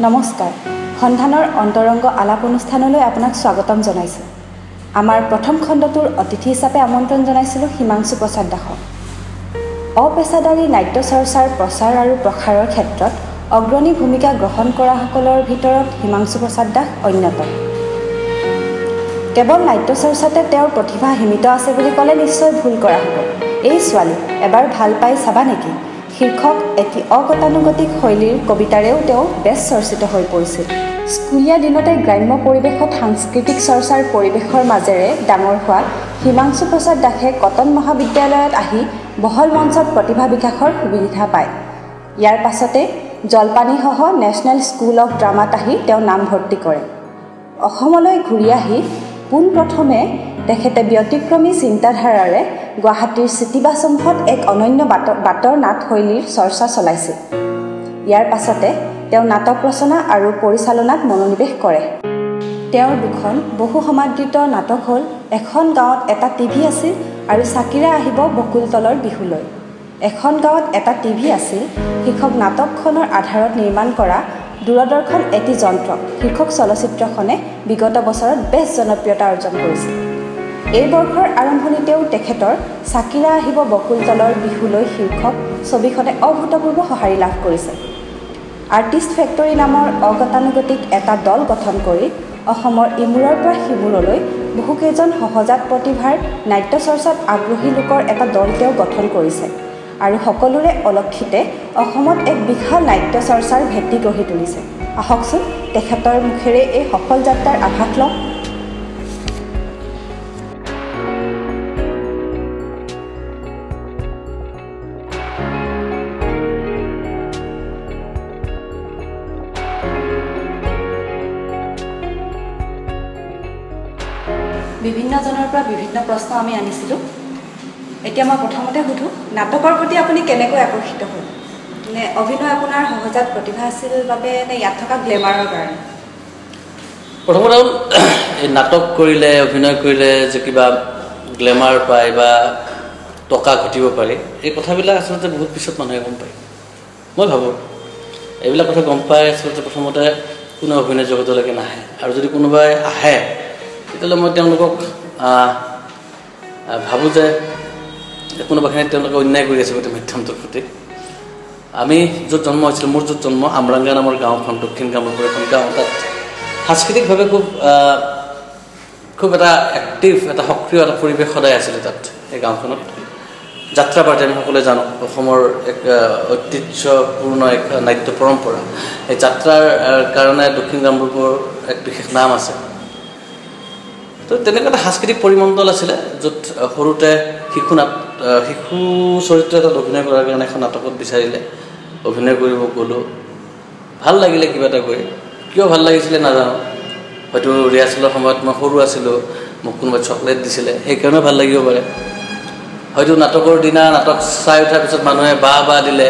নমস্কাৰ সন্ধানৰ অন্তৰংগ আলাপ অনুষ্ঠানলৈ আপোনাক স্বাগতম জনাইছোঁ। আমাৰ প্ৰথম খণ্ডটোৰ অতিথি হিচাপে আমন্ত্ৰণ জনাইছিলোঁ হিমাংশু প্ৰসাদ দাসক। অপেচাদাৰী নাট্য চৰ্চাৰ প্ৰচাৰ আৰু প্ৰসাৰৰ ক্ষেত্ৰত অগ্ৰণী ভূমিকা গ্ৰহণ কৰাসকলৰ ভিতৰত হিমাংশু প্ৰসাদ দাস অন্যতম। কেৱল নাট্য চৰ্চাতে তেওঁৰ প্ৰতিভা সীমিত আছে বুলি ক'লে নিশ্চয় ভুল কৰা হ'ব। এই ছোৱালী এবাৰ ভাল পাই চাবা নেকি শীৰ্ষক এটি অগতানুগতিক শৈলীৰ কবিতাৰেও তেওঁ বেছ চৰ্চিত হৈ পৰিছিল। স্কুলীয়া দিনতে গ্ৰাম্য পৰিৱেশত সাংস্কৃতিক চৰ্চাৰ পৰিৱেশৰ মাজেৰে ডাঙৰ হোৱা হিমাংশু প্ৰসাদ দাসে কটন মহাবিদ্যালয়ত আহি বহল মঞ্চত প্ৰতিভা বিকাশৰ সুবিধা পায়। ইয়াৰ পাছতে জলপানীসহ নেশ্যনেল স্কুল অৱ ড্ৰামাত আহি তেওঁ নামভৰ্তি কৰে। অসমলৈ ঘূৰি আহি পোনপ্ৰথমে তেখেতে ব্যতিক্ৰমী চিন্তাধাৰাৰে গুৱাহাটীৰ চিটিবাছসমূহত এক অনন্য বাটৰ নাটশৈলীৰ চৰ্চা চলাইছিল। ইয়াৰ পাছতে তেওঁ নাটক ৰচনা আৰু পৰিচালনাত মনোনিৱেশ কৰে। তেওঁৰ দুখন বহু সমাদৃত নাটক হ'ল এখন গাঁৱত এটা টিভি আছিল আৰু চাকিৰা আহিব বকুলতলৰ বিহুলৈ। এখন গাঁৱত এটা টিভি আছিল শীৰ্ষক নাটকখনৰ আধাৰত নিৰ্মাণ কৰা দূৰদৰ্শন এটি যন্ত্ৰ শীৰ্ষক চলচ্চিত্ৰখনে বিগত বছৰত বেছ জনপ্ৰিয়তা অৰ্জন কৰিছিল। এই বৰ্ষৰ আৰম্ভণিতেও তেখেতৰ চাকিৰা আহিব বকুলতলৰ বিহুলৈ শীৰ্ষক ছবিখনে অভূতপূৰ্ব সঁহাৰি লাভ কৰিছে। আৰ্টিষ্ট ফেক্টৰী নামৰ অগতানুগতিক এটা দল গঠন কৰি অসমৰ ইমূৰৰ পৰা সিমূৰলৈ বহুকেইজন সহজাত প্ৰতিভাৰ নাট্য চৰ্চাত আগ্ৰহী লোকৰ এটা দল তেওঁ গঠন কৰিছে আৰু সকলোৰে অলক্ষিতে অসমত এক বিশাল নাট্য চৰ্চাৰ ভেটি গঢ়ি তুলিছে। আহকচোন তেখেতৰ মুখেৰে এই সফল যাত্ৰাৰ আভাস লওঁ। বিভিন্নজনৰ পৰা বিভিন্ন প্ৰশ্ন আমি আনিছিলোঁ। এতিয়া মই প্ৰথমতে সুধোঁ, নাটকৰ প্ৰতি আপুনি কেনেকৈ আকৰ্ষিত হ'ল? নে অভিনয় আপোনাৰ সহজাত প্ৰতিভা আছিল বাবে নে ইয়াত থকা গ্লেমাৰৰ কাৰণে? প্ৰথমতে হ'ল এই নাটক কৰিলে অভিনয় কৰিলে যে কিবা গ্লেমাৰ পায় বা টকা ঘটিব পাৰি, এই কথাবিলাক আচলতে বহুত পিছত মানুহে গম পায়। মই ভাবোঁ এইবিলাক কথা গম পাই আচলতে প্ৰথমতে কোনো অভিনয় জগতলৈকে নাহে, আৰু যদি কোনোবাই আহে তেতিয়াহ'লে মই তেওঁলোকক ভাবোঁ যে কোনোবাখিনিত তেওঁলোকে অন্যায় কৰি আছে গোটেই মাধ্যমটোৰ প্ৰতি। আমি য'ত জন্ম হৈছিলোঁ, মোৰ য'ত জন্ম আমৰাংগা নামৰ গাঁওখন, দক্ষিণ কামৰূপৰ এখন গাঁও, তাত সাংস্কৃতিকভাৱে খুব এটা এক্টিভ এটা সক্ৰিয় এটা পৰিৱেশ সদায় আছিলে তাত। এই গাঁওখনত যাত্ৰা পাৰ্টি আমি সকলোৱে জানো, অসমৰ এক ঐতিহ্যপূৰ্ণ এক নাট্য পৰম্পৰা। এই যাত্ৰাৰ কাৰণে দক্ষিণ কামৰূপৰ এক বিশেষ নাম আছে। তো তেনেকুৱা এটা সাংস্কৃতিক পৰিমণ্ডল আছিলে য'ত সৰুতে শিশু চৰিত্ৰ এটাত অভিনয় কৰাৰ কাৰণে এখন নাটকত বিচাৰিলে, অভিনয় কৰিব গ'লোঁ। ভাল লাগিলে কিবা এটা কৰি। কিয় ভাল লাগিছিলে নাজানো, হয়তো ৰিহাৰ্চেলৰ সময়ত মই সৰু আছিলোঁ, মোক কোনোবাই চকলেট দিছিলে সেইকাৰণে ভাল লাগিব পাৰে। হয়তো নাটকৰ দিনা নাটক চাই উঠাৰ পিছত মানুহে বাহ দিলে,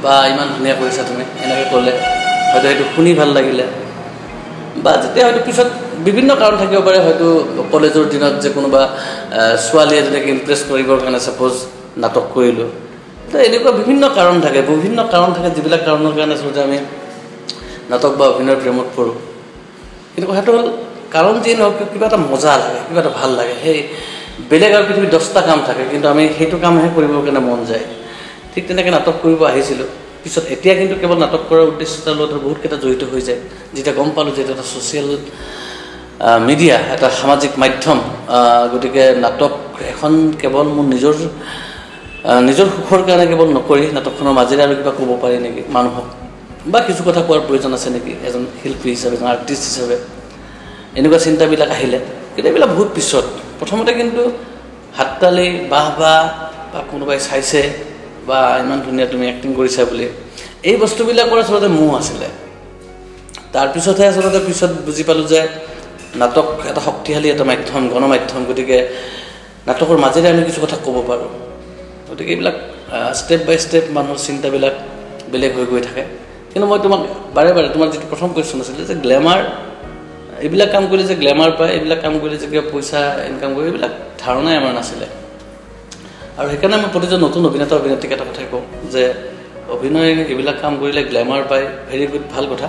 বা ইমান ধুনীয়া কৰিছা তুমি এনেকৈ ক'লে, হয়তো সেইটো শুনি ভাল লাগিলে। বা যেতিয়া হয়তো পিছত বিভিন্ন কাৰণ থাকিব পাৰে, হয়তো কলেজৰ দিনত যে কোনোবা ছোৱালীয়ে যেনেকৈ ইমপ্ৰেছ কৰিবৰ কাৰণে ছাপ'জ নাটক কৰিলোঁ। তো এনেকুৱা বিভিন্ন কাৰণ থাকে যিবিলাক কাৰণৰ কাৰণে আচলতে আমি নাটক বা অভিনয়ৰ প্ৰেমত পৰোঁ। কিন্তু কথাটো হ'ল কাৰণ যি নহওক কিবা এটা মজা লাগে, কিবা এটা ভাল লাগে। সেই বেলেগ আৰু পৃথিৱীত 10টা কাম থাকে, কিন্তু আমি সেইটো কামহে কৰিবৰ কাৰণে মন যায়। ঠিক তেনেকৈ নাটক কৰিব আহিছিলোঁ। পিছত এতিয়া কিন্তু কেৱল নাটক কৰাৰ উদ্দেশ্যতাৰ লগত বহুতকেইটা জড়িত হৈ যায়। যেতিয়া গম পালোঁ যে এটা ছ'চিয়েল মিডিয়া, এটা সামাজিক মাধ্যম, গতিকে নাটক এখন কেৱল মোৰ নিজৰ সুখৰ কাৰণে কেৱল নকৰি নাটকখনৰ মাজেৰে আৰু কিবা ক'ব পাৰি নেকি মানুহক, বা কিছু কথা কোৱাৰ প্ৰয়োজন আছে নেকি এজন শিল্পী হিচাপে, এজন আৰ্টিষ্ট হিচাপে, এনেকুৱা চিন্তাবিলাক আহিলে। কিন্তু এইবিলাক বহুত পিছত। প্ৰথমতে কিন্তু হাততালি বা কোনোবাই চাইছে বা ইমান ধুনীয়া তুমি এক্টিং কৰিছা বুলি, এই বস্তুবিলাকৰ আচলতে মোহ আছিলে। তাৰপিছতহে আচলতে পিছত বুজি পালোঁ যে নাটক এটা শক্তিশালী এটা মাধ্যম, গণমাধ্যম, গতিকে নাটকৰ মাজেৰে আমি কিছু কথা ক'ব পাৰোঁ। গতিকে এইবিলাক ষ্টেপ বাই ষ্টেপ মানুহৰ চিন্তাবিলাক বেলেগ হৈ গৈ থাকে। কিন্তু মই তোমাক বাৰে তোমাৰ যিটো প্ৰথম কুৱেশ্যন আছিলে যে গ্লেমাৰ, এইবিলাক কাম কৰিলে যে গ্লেমাৰ পায়, এইবিলাক কাম কৰিলে যে কিবা পইচা ইনকাম কৰে, এইবিলাক ধাৰণাই আমাৰ নাছিলে। আৰু সেইকাৰণে মই প্ৰতিজন নতুন অভিনেতা অভিনেত্ৰীক এটা কথাই কওঁ যে অভিনয় এইবিলাক কাম কৰিলে গ্লেমাৰ পায়, ভেৰি গুড, ভাল কথা,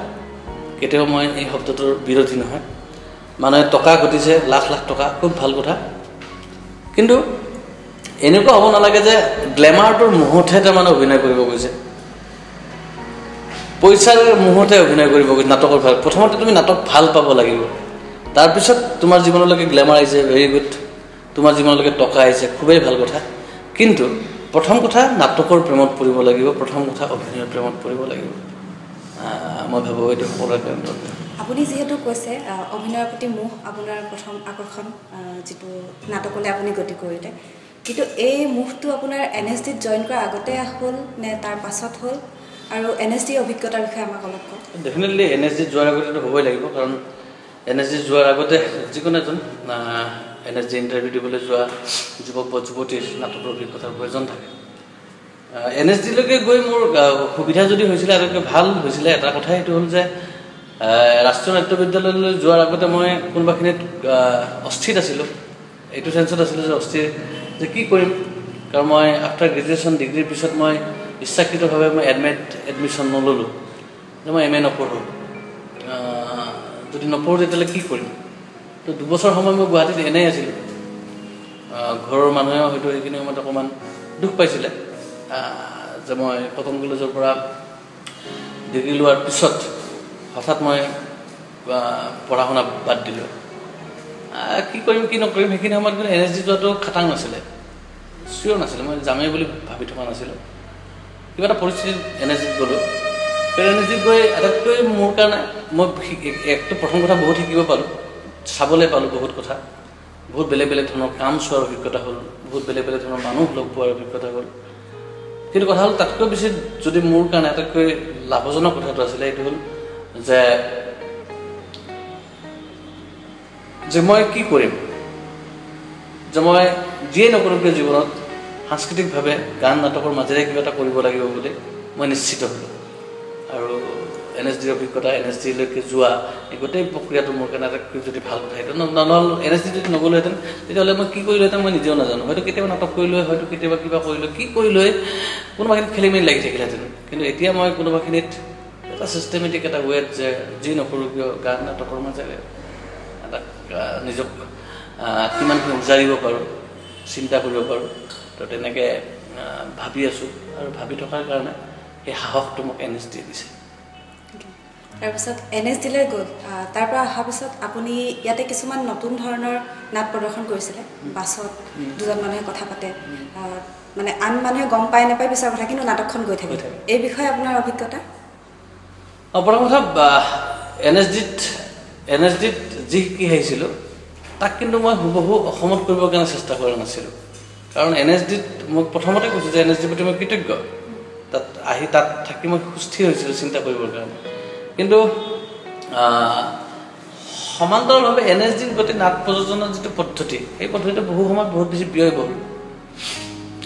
কেতিয়াও মই এই শব্দটোৰ বিৰোধী নহয় মানুহে টকা ঘটিছে লাখ লাখ টকা খুব ভাল কথা কিন্তু এনেকুৱা হ'ব নালাগে যে গ্ল্যামাৰটোৰ মুহূৰ্তহে তাৰমানে অভিনয় কৰিব গৈছে পইচাৰ মুহূৰ্তে অভিনয় কৰিব গৈছে নাটকৰ ভাল প্ৰথমতে তুমি নাটক ভাল পাব লাগিব তাৰপিছত তোমাৰ জীৱনলৈকে গ্ল্যামাৰ আহিছে ভেৰি গুড তোমাৰ জীৱনলৈকে টকা আহিছে খুবেই ভাল কথা কিন্তু প্ৰথম কথা নাটকৰ প্ৰেমত পৰিব লাগিব প্ৰথম কথা অভিনয়ৰ প্ৰেমত পৰিব লাগিব মই ভাবো এইটো সকলোৰে প্ৰেমত আপুনি যেহেতু কৈছে অভিনয়ৰ প্ৰতি মোহ আপোনাৰ প্ৰথম আকৰ্ষণ যেটো নাটকলৈ আপুনি গতি কৰিলে কিন্তু এই মোহটো আপোনাৰ NSD জয়েন কৰাৰ আগতে হ'ল নে তাৰ পাছত হ'ল আৰু NSD অভিজ্ঞতাৰ বিষয়ে আমাক অলপ কওক ডেফিনেটলি NSD যোৱাৰ আগতে হ'বই লাগিব কাৰণ NSD যোৱাৰ আগতে যিকোনো এজন NSD ইণ্টাৰভিউ দিবলৈ যোৱা যুৱক বা যুৱতীৰ নাটকৰ অভিজ্ঞতাৰ প্ৰয়োজন থাকে NSD লৈকে গৈ মোৰ সুবিধা যদি হৈছিলে আটাইতকৈ ভাল হৈছিলে এটা কথা এইটো হ'ল যে ৰাষ্ট্ৰীয় নাট্য বিদ্যালয়লৈ যোৱাৰ আগতে মই কোনোবাখিনিত অস্থিৰ আছিলোঁ এইটো চেঞ্চত আছিলোঁ যে অস্থিৰ যে কি কৰিম কাৰণ মই আফটাৰ গ্ৰেজুৱেশ্যন ডিগ্ৰীৰ পিছত মই ইচ্ছাকৃতভাৱে মই এডমিশ্যন নল'লোঁ যে মই MA নপঢ়োঁ যদি নপঢ়োঁ তেতিয়াহ'লে কি কৰিম তো 2 বছৰ সময় মই গুৱাহাটীত এনেই আছিলোঁ ঘৰৰ মানুহেও হয়তো সেইখিনি সময়ত অকণমান দুখ পাইছিলে যে মই কটন কলেজৰ পৰা ডিগ্ৰী লোৱাৰ পিছত হঠাৎ মই পঢ়া শুনা বাদ দিলোঁ কি কৰিম কি নকৰিম সেইখিনি সময়ত কিন্তু NSD যোৱাটো খাটাং নাছিলে চিয়'ৰ নাছিলে মই যামেই বুলি ভাবি থকা নাছিলোঁ কিবা এটা পৰিস্থিতিত NSDত গ'লোঁ NSDত গৈ আটাইতকৈ মোৰ কাৰণে মই একটো প্ৰথম কথা বহুত শিকিব পালোঁ চাবলৈ পালোঁ বহুত কথা বহুত বেলেগ বেলেগ ধৰণৰ কাম চোৱাৰ অভিজ্ঞতা হ'ল বহুত বেলেগ বেলেগ ধৰণৰ মানুহ লগ পোৱাৰ অভিজ্ঞতা হ'ল কিন্তু কথা হ'ল তাতকৈ বেছি যদি মোৰ কাৰণে আটাইতকৈ লাভজনক কথাটো আছিলে এইটো হ'ল যে মই কি কৰিম যে মই যিয়ে নকৰোঁ কিয় জীৱনত সাংস্কৃতিকভাৱে গান নাটকৰ মাজেৰে কিবা এটা কৰিব লাগিব বুলি মই নিশ্চিত হ'লোঁ আৰু NSDৰ অভিজ্ঞতা NSDলৈকে যোৱা এই গোটেই প্ৰক্ৰিয়াটো মোৰ কাৰণে আটাইতকৈ যদি ভাল কথা সেইটো নহ'ল NSD যদি নগ'লোহেঁতেন তেতিয়াহ'লে মই কি কৰিলোহেঁতেন মই নিজেও নাজানো হয়তো কেতিয়াবা নাটক কৰিলোঁ হয়তো কেতিয়াবা কিবা কৰিলোঁ কি কৰিলোঁ কোনোবাখিনিত খেলি মেলি লাগি থাকিলেহেঁতেন কিন্তু এতিয়া মই কোনোবাখিনিত এটা চিষ্টেমেটিক এটা ৱেত যে যি নকৰোঁ কিয় গান নাটকৰ মাজেৰে এটা নিজক কিমানখিনি উজাৰিব পাৰোঁ চিন্তা কৰিব পাৰোঁ তো তেনেকৈ ভাবি আছোঁ আৰু ভাবি থকাৰ কাৰণে সেই সাহসটো মোক NSD দিছে তাৰপিছত NSDলৈ গ'ল তাৰ পৰা অহাৰ পিছত আপুনি ইয়াতে কিছুমান নতুন ধৰণৰ নাট প্ৰদৰ্শন কৰিছিলে বাছত দুজন মানুহে কথা পাতে মানে আন মানুহে গম পাই নাপায় পিছৰ কথা কিন্তু নাটকখন গৈ থাকে এই বিষয়ে আপোনাৰ অভিজ্ঞতা প্ৰথম কথা NSDত যি শিকি আহিছিলোঁ তাক কিন্তু মই হুবহু অসমত কৰিবৰ কাৰণে চেষ্টা কৰা নাছিলোঁ কাৰণ NSDত মোক প্ৰথমতে কৈছোঁ যে NSDৰ প্ৰতি মই কৃতজ্ঞ তাত আহি তাত থাকি মই সুস্থিৰ হৈছিলোঁ চিন্তা কৰিবৰ কাৰণে কিন্তু সমান্তৰালভাৱে NSDৰ গোটেই নাট প্ৰযোজনৰ যিটো পদ্ধতি সেই পদ্ধতিটো বহু সময়ত বহুত বেছি ব্যয়বহুল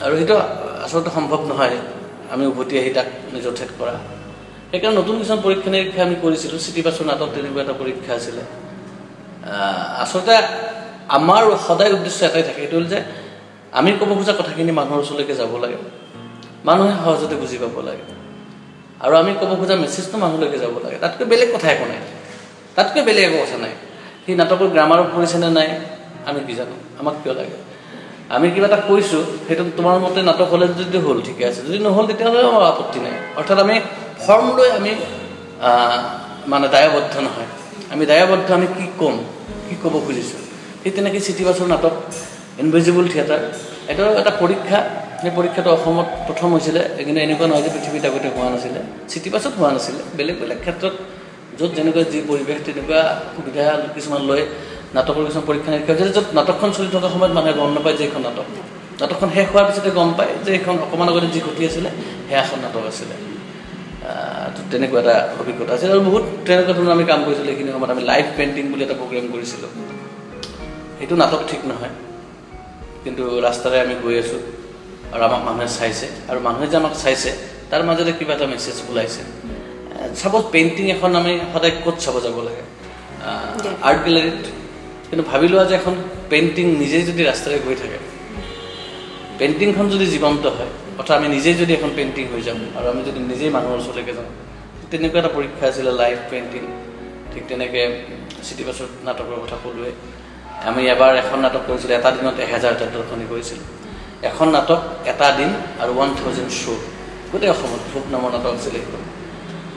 আৰু সেইটো আচলতে সম্ভৱ নহয় আমি উভতি আহি তাক নিজৰ ঠেক কৰা সেইকাৰণে নতুন কিছুমান পৰীক্ষা নিৰীক্ষা আমি কৰিছিলোঁ চিটিবাছৰ নাটক তেনেকুৱা এটা পৰীক্ষা আছিলে আচলতে আমাৰ সদায় উদ্দেশ্য এটাই থাকে সেইটো হ'ল যে আমি ক'ব খোজা কথাখিনি মানুহৰ ওচৰলৈকে যাব লাগে মানুহে সহজতে বুজি পাব লাগে আৰু আমি ক'ব খোজা মেছেজটো মানুহলৈকে যাব লাগে তাতকৈ বেলেগ কথা একো নাই তাতকৈ বেলেগ একো কথা নাই সেই নাটকৰ গ্ৰামাৰত পৰিছেনে নাই আমি কি জানো আমাক কিয় লাগে আমি কিবা এটা কৈছোঁ সেইটো তোমাৰ মতে নাটক হ'লে যদি হ'ল ঠিকে আছে যদি নহ'ল তেতিয়াহ'লে আমাৰ আপত্তি নাই অৰ্থাৎ আমি ফৰ্ম লৈ আমি মানে দায়বদ্ধ নহয় আমি দায়বদ্ধ আমি কি ক'ম কি ক'ব খুজিছোঁ সেই তেনেকৈ চিটিবাছৰ নাটক ইনভিজিবল থিয়েটাৰ এইটো এটা পৰীক্ষা সেই পৰীক্ষাটো অসমত প্ৰথম হৈছিলে কিন্তু এনেকুৱা নহয় যে পৃথিৱীত আগতে হোৱা নাছিলে চিটিবাছত হোৱা নাছিলে বেলেগ বেলেগ ক্ষেত্ৰত য'ত যেনেকুৱা যি পৰিৱেশ তেনেকুৱা সুবিধা কিছুমান লৈ নাটকৰ কিছুমান পৰীক্ষা নিৰীক্ষা হৈছিলে য'ত নাটকখন চলি থকা সময়ত মানুহে গম নাপায় যে এইখন নাটকখন শেষ হোৱাৰ পিছতে গম পায় যে এইখন অকণমান আগতে যি ঘটি আছিলে সেয়া এখন নাটক আছিলে তো তেনেকুৱা এটা অভিজ্ঞতা আছিল আৰু বহুত তেনেকুৱা ধৰণৰ আমি কাম কৰিছিলোঁ এইখিনি সময়ত আমি লাইভ পেইণ্টিং বুলি এটা প্ৰগ্ৰেম কৰিছিলোঁ সেইটো নাটক ঠিক নহয় কিন্তু ৰাস্তাৰে আমি গৈ আছোঁ আৰু আমাক মানুহে চাইছে আৰু মানুহে যে আমাক চাইছে তাৰ মাজতে কিবা এটা মেছেজ ওলাইছে চাপ'জ পেইণ্টিং এখন আমি সদায় ক'ত চাব যাব লাগে আৰ্ট গেলেৰীত কিন্তু ভাবি লোৱা যে এখন পেইণ্টিং নিজেই যদি ৰাস্তাৰে গৈ থাকে পেইণ্টিংখন যদি জীৱন্ত হয় অৰ্থাৎ আমি নিজেই যদি এখন পেইণ্টিং হৈ যাম আৰু আমি যদি নিজেই মানুহৰ ওচৰলৈকে যাওঁ তেনেকুৱা এটা পৰীক্ষা আছিলে লাইভ পেইণ্টিং ঠিক তেনেকৈ চিটি বাছৰ নাটকৰ কথা ক'লোৱে আমি এবাৰ এখন নাটক কৰিছিলোঁ এটা দিনত 1000 প্ৰদৰ্শনী কৰিছিলোঁ এখন নাটক এটা দিন আৰু 1000 শ্ব' গোটেই অসমত ভোক নামৰ নাটক আছিলে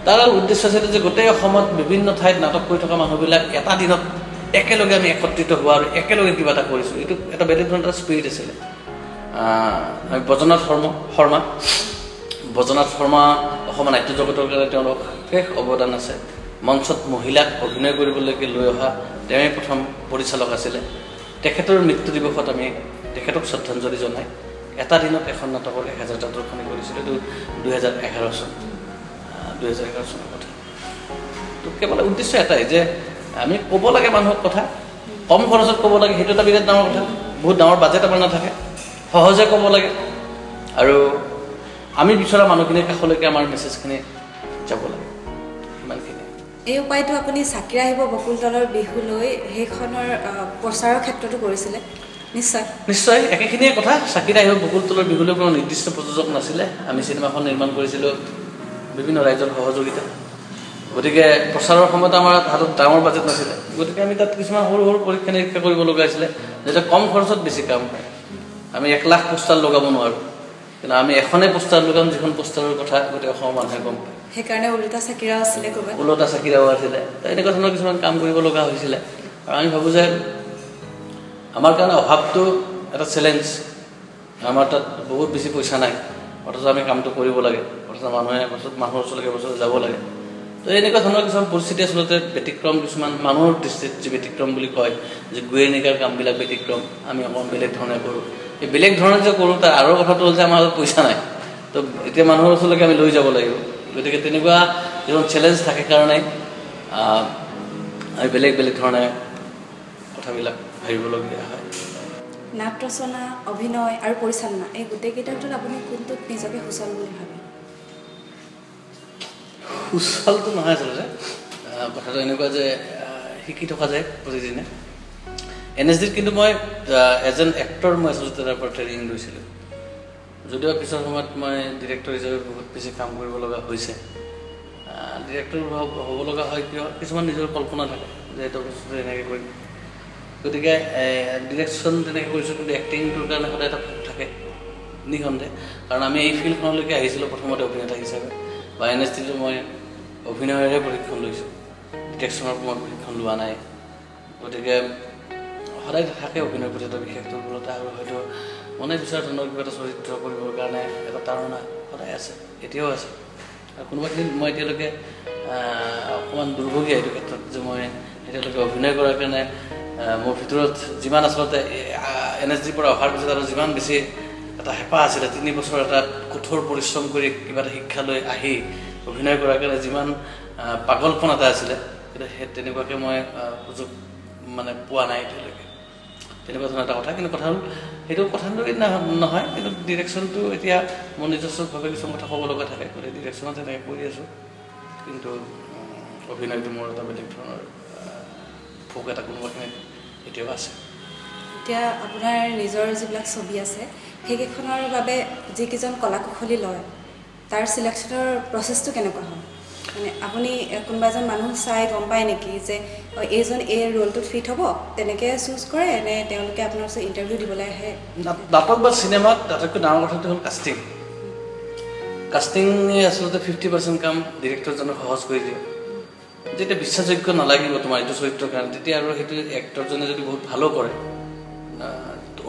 তাৰ উদ্দেশ্য আছিল যে গোটেই অসমত বিভিন্ন ঠাইত নাটক কৰি থকা মানুহবিলাক এটা দিনত একেলগে আমি একত্ৰিত হোৱা আৰু একেলগে কিবা এটা কৰিছোঁ এইটো এটা বেলেগ ধৰণৰ স্পিৰিট আছিলে আমি বজনাথ শৰ্মা অসমৰ নাট্য জগতৰ কাৰণে তেওঁলোক শেষ অৱদান আছে মঞ্চত মহিলাক অভিনয় কৰিবলৈকে লৈ অহা তেওঁই প্ৰথম পৰিচালক আছিলে তেখেতৰ মৃত্যু দিৱসত আমি তেখেতক শ্ৰদ্ধাঞ্জলি জনাই এটা দিনত এখন নাটকৰ 1000 প্ৰদৰ্শনী কৰিছিলোঁ এইটো 2011 চনৰ কথা তো কেৱল উদ্দেশ্য এটাই যে আমি ক'ব লাগে মানুহক কথা কম খৰচত ক'ব লাগে সেইটো এটা বিৰাট ডাঙৰ কথা বহুত ডাঙৰ বাজেট আমাৰ নাথাকে সহজে ক'ব লাগে আৰু আমি বিচৰা মানুহখিনিৰ কাষলৈকে আমাৰ মেছেজখিনি যাব লাগে ইমানখিনি এই উপায়টো আপুনি চাকিৰা আহিব বকুল তলৰ বিহুলৈ সেইখনৰ প্ৰচাৰৰ ক্ষেত্ৰতো কৰিছিলে নিশ্চয় একেখিনিয়ে কথা চাকিৰা আহিব বকুল তলৰ বিহুলৈ কোনো নিৰ্দিষ্ট প্ৰযোজক নাছিলে আমি চিনেমাখন নিৰ্মাণ কৰিছিলোঁ বিভিন্ন ৰাজ্যৰ সহযোগিতা গতিকে প্ৰচাৰৰ সময়ত আমাৰ হাতত ডাঙৰ বাজেট নাছিলে গতিকে আমি তাত কিছুমান সৰু সৰু পৰীক্ষা নিৰীক্ষা কৰিব লগা হৈছিলে যাতে কম খৰচত বেছি কাম হয় আমি 1 লাখ পোষ্টাৰ লগাব নোৱাৰোঁ কিন্তু আমি এখনেই পোষ্টাৰ লগাম যিখন পোষ্টাৰৰ কথা গোটেই অসমৰ মানুহে গম পায় সেইকাৰণে ওলোটা চাকিৰাও আছিলে ওলোটা চাকিৰাও আছিলে এনেকুৱা ধৰণৰ কিছুমান কাম কৰিব লগা হৈছিলে আৰু আমি ভাবোঁ যে আমাৰ কাৰণে অভাৱটো এটা চেলেঞ্জ আমাৰ তাত বহুত বেছি পইচা নাই অথচ আমি কামটো কৰিব লাগে অথচ মানুহৰ ওচৰলৈকে যাব লাগে তো এনেকুৱা ধৰণৰ কিছুমান পৰিস্থিতি আচলতে ব্যতিক্ৰম কিছুমান মানুহৰ দৃষ্টিত যি ব্যতিক্ৰম বুলি কয় যে গুৱেনিকাৰ কামবিলাক ব্যতিক্ৰম আমি অকণমান বেলেগ ধৰণে কৰোঁ এই বেলেগ ধৰণে যে কৰোঁ তাৰ আৰু কথাটো হ'ল যে আমাৰ পইচা নাই তো এতিয়া মানুহৰ ওচৰলৈকে আমি লৈ যাব লাগিব গতিকে তেনেকুৱা কিছুমান চেলেঞ্জ থাকে কাৰণে আমি বেলেগ ধৰণে কথাবিলাক ভাবিবলগীয়া হয় নাট ৰচনা অভিনয় আৰু পৰিচালনা এই গোটেইকেইটাত আপুনি কোনটোত নিজকে সুচল বুলি ভাবে সুচলটো নহয় আচলতে কথাটো এনেকুৱা যে শিকি থকা যায় প্ৰতিদিনে NSDত কিন্তু মই এজ এন এক্টৰ মই আচলতে তাৰ পৰা ট্ৰেইনিং লৈছিলোঁ যদিও পিছৰ সময়ত মই ডিৰেক্টৰ হিচাপে বহুত বেছি কাম কৰিব লগা হৈছে ডিৰেক্টৰ হ'ব লগা হয় কিয় কিছুমান নিজৰ কল্পনা থাকে যে এইটো বস্তুটো এনেকৈ কৰিম গতিকে ডিৰেকশ্যন তেনেকৈ কৰিছোঁ কিন্তু এক্টিংটোৰ কাৰণে সদায় এটা ভাগ থাকে নিঃসন্দেহে কাৰণ আমি এই ফিল্ডখনলৈকে আহিছিলোঁ প্ৰথমতে অভিনেতা হিচাপে বা NSDটো মই অভিনয়ৰে প্ৰশিক্ষণ লৈছোঁ ডিৰেকশ্যনৰ মই প্ৰশিক্ষণ লোৱা নাই গতিকে সদায় থাকে অভিনয় প্ৰতি এটা বিশেষ দুৰ্বলতা আৰু হয়তো মনে বিচৰা ধৰণৰ কিবা এটা চৰিত্ৰ কৰিবৰ কাৰণে এটা তাৰণা সদায় আছে এতিয়াও আছে আৰু কোনোবাখিনিত মই এতিয়ালৈকে অকণমান দুৰ্ভগীয়া এইটো ক্ষেত্ৰত যে মই এতিয়ালৈকে অভিনয় কৰাৰ কাৰণে মোৰ ভিতৰত যিমান আচলতে NSDৰ পৰা অহাৰ পিছত আৰু যিমান বেছি এটা হেঁপাহ আছিলে 3 বছৰ এটা কঠোৰ পৰিশ্ৰম কৰি কিবা এটা শিক্ষা লৈ আহি অভিনয় কৰাৰ কাৰণে যিমান পাগলপন এটা আছিলে কিন্তু সেই তেনেকুৱাকৈ মই সুযোগ মানে পোৱা নাই এতিয়ালৈকে তেনেকুৱা ধৰণৰ এটা কথা কিন্তু কথা হ'ল সেইটো কথাটো নহয় কিন্তু ডিৰেকশ্যনটো এতিয়া মোৰ নিজস্বভাৱে কিছুমান কথা ক'ব লগা থাকে গতিকে ডিৰেকশ্যনত তেনেকৈ কৰি আছোঁ কিন্তু অভিনয়টো মোৰ এটা বেলেগ ধৰণৰ ভোগ এটা কোনোবাখিনিত এতিয়াও আছে এতিয়া আপোনাৰ নিজৰ যিবিলাক ছবি আছে সেইকেইখনৰ বাবে যিকেইজন কলাকুশলী লয় তাৰ চিলেকশ্যনৰ প্ৰচেছটো কেনেকুৱা হয় মানে আপুনি কোনোবা এজন মানুহ চাই গম পায় নেকি যে এইজন এই ৰোলটোত ফিট হ'ব তেনেকৈ চুজ কৰে নে তেওঁলোকে আপোনাৰ ওচৰত ইণ্টাৰভিউ দিবলৈ আহে নাটক বা চিনেমাত আটাইতকৈ ডাঙৰ কথাটো হ'ল কাষ্টিঙে আচলতে 50% কাম ডিৰেক্টৰজনক সহজ কৰি দিয়ে যেতিয়া বিশ্বাসযোগ্য নালাগিব তোমাৰ এইটো চৰিত্ৰৰ কাৰণে তেতিয়া আৰু সেইটো এক্টৰজনে যদি বহুত ভালো কৰে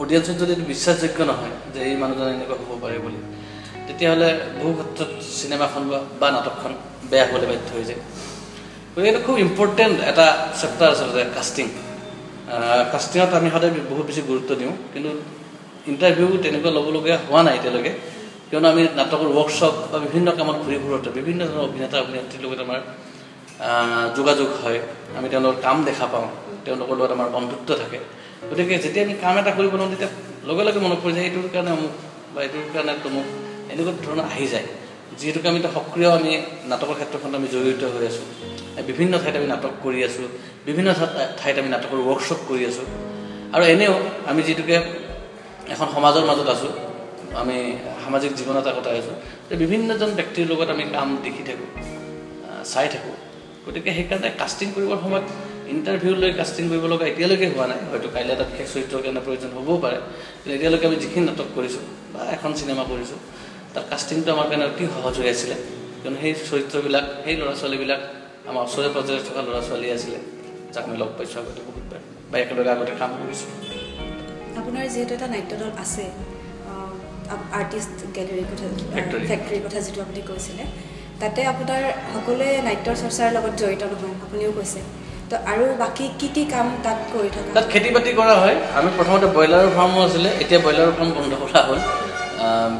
অডিয়েঞ্চত যদি বিশ্বাসযোগ্য নহয় যে এই মানুহজন এনেকুৱা হ'ব পাৰে বুলি তেতিয়াহ'লে বহু ক্ষেত্ৰত চিনেমাখন বা নাটকখন বেয়া হ'বলৈ বাধ্য হৈ যায় গতিকে এইটো খুব ইম্পৰ্টেণ্ট এটা চেপ্টাৰ আচলতে কাষ্টিঙত আমি সদায় বহুত বেছি গুৰুত্ব দিওঁ কিন্তু ইণ্টাৰভিউ তেনেকুৱা ল'বলগীয়া হোৱা নাই এতিয়ালৈকে কিয়নো আমি নাটকৰ ৱৰ্কশ্বপ বা বিভিন্ন কামত ঘূৰি ফুৰোঁতে বিভিন্ন ধৰণৰ অভিনেত্ৰীৰ লগত আমাৰ যোগাযোগ হয় আমি তেওঁলোকৰ কাম দেখা পাওঁ তেওঁলোকৰ লগত আমাৰ বন্ধুত্ব থাকে গতিকে যেতিয়া আমি কাম এটা কৰিব নোৱাৰোঁ তেতিয়া লগে লগে মনত পৰি যায় এইটোৰ কাৰণে অমুক বা এইটোৰ কাৰণে তমুক এনেকুৱা ধৰণৰ আহি যায় যিহেতুকে আমি এটা সক্ৰিয় আমি নাটকৰ ক্ষেত্ৰখনত আমি জড়িত হৈ আছোঁ বিভিন্ন ঠাইত আমি নাটক কৰি আছোঁ বিভিন্ন ঠাইত আমি নাটকৰ ৱৰ্কশ্বপ কৰি আছোঁ আৰু এনেও আমি যিটোকে এখন সমাজৰ মাজত আছোঁ আমি সামাজিক জীৱন এটা কটাই আছোঁ বিভিন্নজন ব্যক্তিৰ লগত আমি কাম দেখি থাকোঁ চাই থাকোঁ গতিকে সেইকাৰণে কাষ্টিং কৰিবৰ সময়ত ইণ্টাৰভিউ লৈ কাষ্টিং কৰিব লগা এতিয়ালৈকে হোৱা নাই হয়তো কাইলৈ তাত বিশেষ চৰিত্ৰৰ কাৰণে প্ৰয়োজন হ'বও পাৰে কিন্তু এতিয়ালৈকে আমি যিখিনি নাটক কৰিছোঁ বা এখন চিনেমা কৰিছোঁ তাৰ কাষ্টিংটো আমাৰ কাৰণে অতি সহজ হৈ আছিলে কিয়নো সেই চৰিত্ৰবিলাক সেই ল'ৰা ছোৱালীবিলাক আমাৰ ওচৰে পাজৰে থকা ল'ৰা ছোৱালী আছিলে যাক আমি লগ পাইছোঁ আগতে বহুতবাৰ বা একেলগে আগতে কাম কৰিছোঁ আপোনাৰ যিহেতু এটা নাট্য দল আছে আৰ্টিষ্ট গেলেৰীৰ কথা ফেক্টৰীৰ কথা যিটো আপুনি কৈছিলে তাতে আপোনাৰ সকলোৱে নাট্যৰ চৰ্চাৰ লগত জড়িত নহয় আপুনিও কৈছে তো আৰু বাকী কি কাম তাত কৰি থকা তাত খেতি বাতি কৰা হয় আমি প্ৰথমতে ব্ৰইলাৰৰ ফাৰ্মো আছিলে এতিয়া ব্ৰইলাৰৰ ফাৰ্ম বন্ধ কৰা হ'ল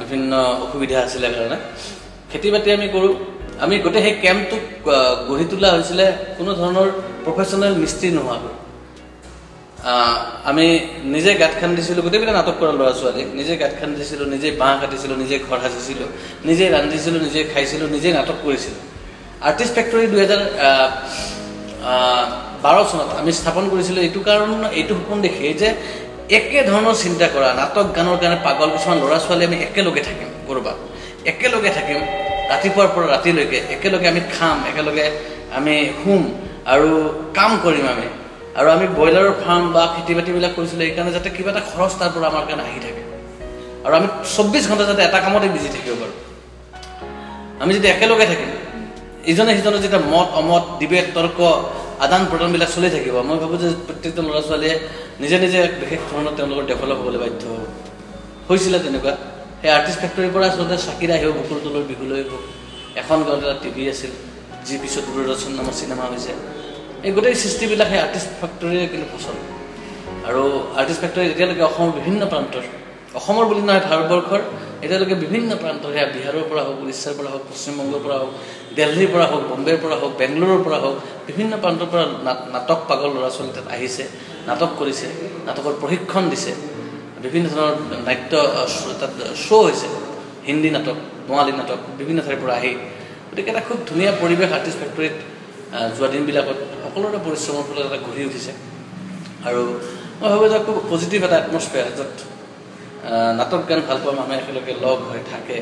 বিভিন্ন অসুবিধা আছিলে কাৰণে খেতি বাতি আমি কৰোঁ আমি গোটেই সেই কেম্পটোক গঢ়ি তোলা হৈছিলে কোনো ধৰণৰ প্ৰফেশ্যনেল মিস্ত্ৰী নোহোৱাকৈ আমি নিজে গাঁত খান্দিছিলোঁ গোটেইবিলাক নাটক কৰা ল'ৰা ছোৱালী নিজে গাঁত খান্দিছিলোঁ নিজে বাঁহ কাটিছিলোঁ নিজে ঘৰ সাজিছিলোঁ নিজে ৰান্ধিছিলোঁ নিজে খাইছিলোঁ নিজে নাটক কৰিছিলোঁ আৰ্টিষ্ট ফেক্টৰী 2012 চনত আমি স্থাপন কৰিছিলোঁ এইটো সপোন দেখি যে একে ধৰণৰ চিন্তা কৰা নাটক গানৰ কাৰণে পাগল কিছুমান ল'ৰা ছোৱালী আমি একেলগে থাকিম ক'ৰবাত একেলগে থাকিম ৰাতিপুৱাৰ পৰা ৰাতিলৈকে একেলগে আমি খাম একেলগে আমি শুম আৰু কাম কৰিম আমি আৰু আমি ব্ৰইলাৰৰ ফাৰ্ম বা খেতি বাতিবিলাক কৰিছিলোঁ এইকাৰণে যাতে কিবা এটা খৰচ তাৰ পৰা আমাৰ কাৰণে আহি থাকে আৰু আমি 24 ঘণ্টা যাতে এটা কামতে বিজি থাকিব পাৰোঁ আমি যদি একেলগে থাকিম ইজনে সিজনৰ যেতিয়া মত অমত ডিবেট তৰ্ক আদান প্ৰদানবিলাক চলি থাকিব মই ভাবোঁ যে প্ৰত্যেকজন ল'ৰা ছোৱালীয়ে নিজে নিজে বিশেষ ধৰণৰ তেওঁলোকৰ ডেভেলপ হ'বলৈ বাধ্য হ'ব হৈছিলে তেনেকুৱা সেই আৰ্টিষ্ট ফেক্টৰীৰ পৰা আচলতে চাকিৰা আহিব বকুল তলৰ বিহুলৈ হওক এখন গাঁৱত এটা টিভি আছিল যি পিছত দূৰদৰ্শন নামৰ চিনেমা হৈছে এই গোটেই সৃষ্টিবিলাক সেই আৰ্টিষ্ট ফেক্টৰীৰে কিন্তু ফচল আৰু আৰ্টিষ্ট ফেক্টৰী এতিয়ালৈকে অসমৰ বিভিন্ন প্ৰান্তৰ অসমৰ বুলি নহয় ভাৰতবৰ্ষৰ এতিয়ালৈকে বিভিন্ন প্ৰান্তৰ সেয়া বিহাৰৰ পৰা হওক উৰিষ্যাৰ পৰা হওক পশ্চিমবংগৰ পৰা হওক দিল্লীৰ পৰা হওক বম্বেৰ পৰা হওক বেংগলোৰৰ পৰা হওক বিভিন্ন প্ৰান্তৰ পৰা নাটক পাগল ল'ৰা ছোৱালী তাত আহিছে নাটক কৰিছে নাটকৰ প্ৰশিক্ষণ দিছে বিভিন্ন ধৰণৰ নাট্য তাত শ্ব' হৈছে হিন্দী নাটক বঙালী নাটক বিভিন্ন ঠাইৰ পৰা আহি গতিকে এটা খুব ধুনীয়া পৰিৱেশ আৰ্টিষ্ট ফেক্টৰীত যোৱা দিনবিলাকত সকলোৰে পৰিশ্ৰমৰ ফলত এটা গঢ়ি উঠিছে আৰু মই ভাবোঁ যে খুব পজিটিভ এটা এটমস্ফিয়াৰ য'ত নাটক গান ভাল পোৱা মানুহে একেলগে লগ হৈ থাকে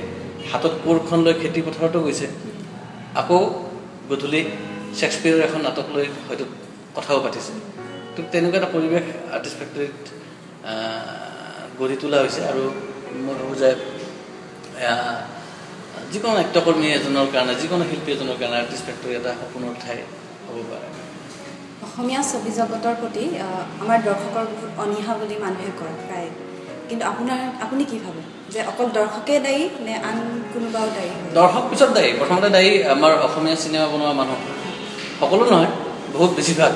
হাতত কোৰখন লৈ খেতি পথাৰতো গৈছে আকৌ গধূলি শ্বেক্সপিয়াৰৰ এখন নাটক লৈ হয়তো কথাও পাতিছে তো তেনেকুৱা এটা পৰিৱেশ আৰ্টিষ্ট ফেক্টৰীত গঢ়ি তোলা হৈছে আৰু মই ভাবোঁ যে যিকোনো নাট্যকৰ্মী এজনৰ কাৰণে যিকোনো শিল্পী এজনৰ কাৰণে আৰ্টিষ্ট ফেক্টৰী এটা সপোনৰ ঠাই হ'ব পাৰে অসমীয়া ছবি জগতৰ প্ৰতি আমাৰ দৰ্শকৰ বহুত অনীহা বুলি মানুহে কয় প্ৰায় কিন্তু আপুনি কি ভাবে যে অকল দৰ্শকে দায়ী নে আন কোনোবাও দায়ী দৰ্শক পিছত দায়ী প্ৰথমতে দায়ী আমাৰ অসমীয়া চিনেমা বনোৱা মানুহ সকলো নহয় বহুত বেছিভাগ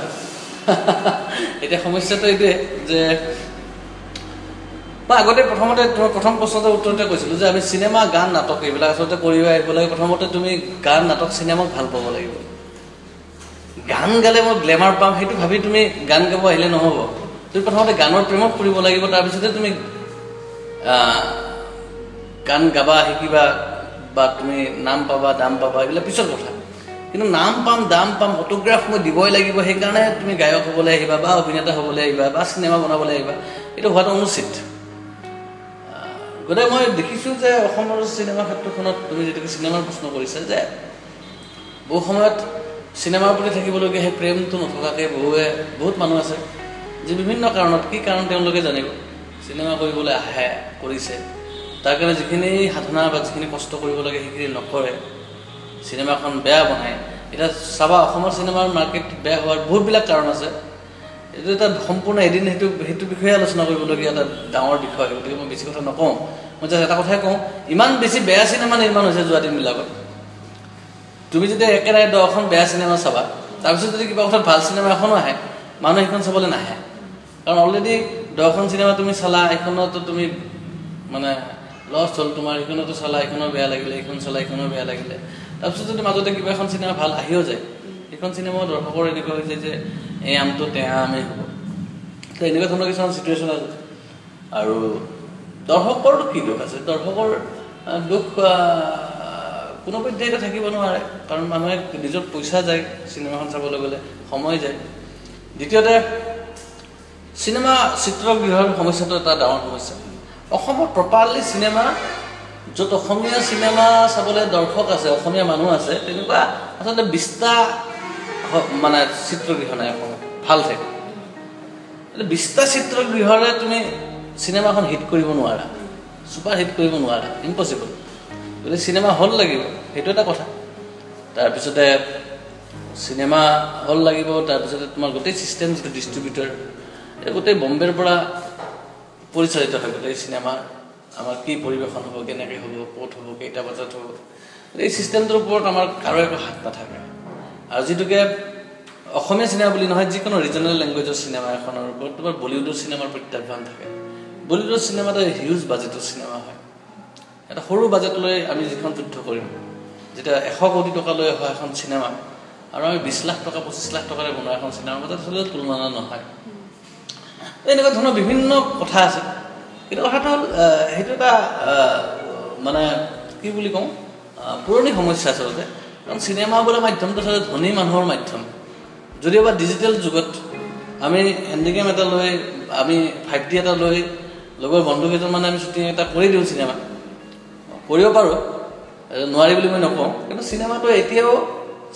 এতিয়া সমস্যাটো এইটোৱে যে মই আগতে প্ৰথমতে তোমাৰ প্ৰথম প্ৰশ্নটোৰ উত্তৰতে কৈছিলোঁ যে আমি চিনেমা গান নাটক এইবিলাক আচলতে কৰিব আহিব লাগে প্ৰথমতে তুমি গান নাটক চিনেমাক ভাল পাব লাগিব গান গালে মই গ্লেমাৰ পাম সেইটো ভাবি তুমি গান গাব আহিলে নহ'ব তুমি প্ৰথমতে গানৰ প্ৰেমত পৰিব লাগিব তাৰপিছতে তুমি গান গাবা শিকিবা বা তুমি নাম পাবা দাম পাবা এইবিলাক পিছৰ কথা কিন্তু নাম পাম দাম পাম অটোগ্ৰাফ মই দিবই লাগিব সেইকাৰণে তুমি গায়ক হ'বলৈ আহিবা বা অভিনেতা হ'বলৈ আহিবা বা চিনেমা বনাবলৈ আহিবা এইটো হোৱাটো অনুচিত গতিকে মই দেখিছোঁ যে অসমৰ চিনেমা ক্ষেত্ৰখনত তুমি যিটো চিনেমাৰ প্ৰশ্ন কৰিছা যে বহু সময়ত চিনেমাৰ প্ৰতি থাকিবলগীয়া সেই প্ৰেমটো নথকাকৈ বহুত মানুহ আছে যে বিভিন্ন কাৰণত কি কাৰণ তেওঁলোকে জানিব চিনেমা কৰিবলৈ আহে কৰিছে তাৰ কাৰণে যিখিনি সাধনা বা যিখিনি কষ্ট কৰিব লাগে সেইখিনি নকৰে চিনেমাখন বেয়া বনায় এতিয়া চাবা অসমৰ চিনেমাৰ মাৰ্কেট বেয়া হোৱাৰ বহুতবিলাক কাৰণ আছে এইটো এটা সম্পূৰ্ণ এদিন সেইটো বিষয়ে আলোচনা কৰিবলগীয়া এটা ডাঙৰ বিষয় গতিকে মই বেছি কথা নকওঁ মই যে এটা কথাই কওঁ ইমান বেছি বেয়া চিনেমা নিৰ্মাণ হৈছে যোৱা দিনবিলাকত তুমি যদি একেৰাহে 10খন বেয়া চিনেমা চাবা তাৰপিছত যদি কিবা কথাত ভাল চিনেমা এখনো আহে মানুহে সেইখন চাবলৈ নাহে কাৰণ অলৰেডি 10খন চিনেমা তুমি চালা এইখনতো তুমি মানে লষ্ট হ'ল তোমাৰ এইখনতো চালা এইখনৰ বেয়া লাগিলে এইখন চালা এইখনৰ বেয়া লাগিলে তাৰপিছত যদি মাজতে কিবা এখন চিনেমা ভাল আহিও যায় এইখন চিনেমা দৰ্শকৰ এনেকুৱা হৈছে যে এই আমটো টেঙা আমেই হ'ব তো এনেকুৱা ধৰণৰ কিছুমান চিটুৱেশ্যন আছে আৰু দৰ্শকৰতো কি দুখ আছে দৰ্শকৰ দুখ কোনো পৰ্যায়তে থাকিব নোৱাৰে কাৰণ মানুহে নিজৰ পইচা যায় চিনেমাখন চাবলৈ গ'লে সময় যায় দ্বিতীয়তে চিনেমা চিত্ৰগৃহৰ সমস্যাটো এটা ডাঙৰ সমস্যা অসমত প্ৰপাৰলি চিনেমা য'ত অসমীয়া চিনেমা চাবলৈ দৰ্শক আছে অসমীয়া মানুহ আছে তেনেকুৱা আচলতে 20টা মানে চিত্ৰগৃহ নাই অসমত ভাল ঠাই 20টা চিত্ৰগৃহৰে তুমি চিনেমাখন হিট কৰিব নোৱাৰা ছুপাৰ হিট কৰিব নোৱাৰা ইম্পচিবল গতিকে চিনেমা হল লাগিব সেইটো এটা কথা তাৰপিছতে চিনেমা হল লাগিব তাৰপিছতে তোমাৰ গোটেই চিষ্টেম যিটো ডিষ্ট্ৰিবিউটৰ এই গোটেই বম্বেৰ পৰা পৰিচালিত হয় গোটেই চিনেমা আমাৰ কি পৰিৱেশন হ'ব কেনেকৈ হ'ব ক'ত হ'ব কেইটা বজাত হ'ব এই চিষ্টেমটোৰ ওপৰত আমাৰ কাৰো একো হাত নাথাকে আৰু যিটোকে অসমীয়া চিনেমা বুলি নহয় যিকোনো ৰিজনেল লেংগুৱেজৰ চিনেমা এখনৰ ওপৰত তোমাৰ বলিউডৰ চিনেমাৰ প্ৰত্যাহ্বান থাকে বলিউডৰ চিনেমাটো হিউজ বাজেটৰ চিনেমা হয় এটা সৰু বাজেট লৈ আমি যিখন যুদ্ধ কৰিম যেতিয়া 100 কোটি টকা লৈ অহা এখন চিনেমা আৰু আমি 20 লাখ টকা 25 লাখ টকাৰে বনোৱা এখন চিনেমাৰ মাজত আসলে তুলনা নহয় এনেকুৱা ধৰণৰ বিভিন্ন কথা আছে কিন্তু কথাটো হ'ল সেইটো এটা মানে কি বুলি কওঁ পুৰণি সমস্যা আচলতে কাৰণ চিনেমা বোলা মাধ্যমটো আচলতে ধনী মানুহৰ মাধ্যম যদিওবা ডিজিটেল যুগত আমি হেণ্ডিকেম এটা লৈ আমি 5D এটা লৈ লগৰ বন্ধু কেইজন মানে আমি শ্বুটিং এটা কৰি দিওঁ চিনেমা কৰিব পাৰোঁ নোৱাৰি বুলি মই নকওঁ কিন্তু চিনেমাটো এতিয়াও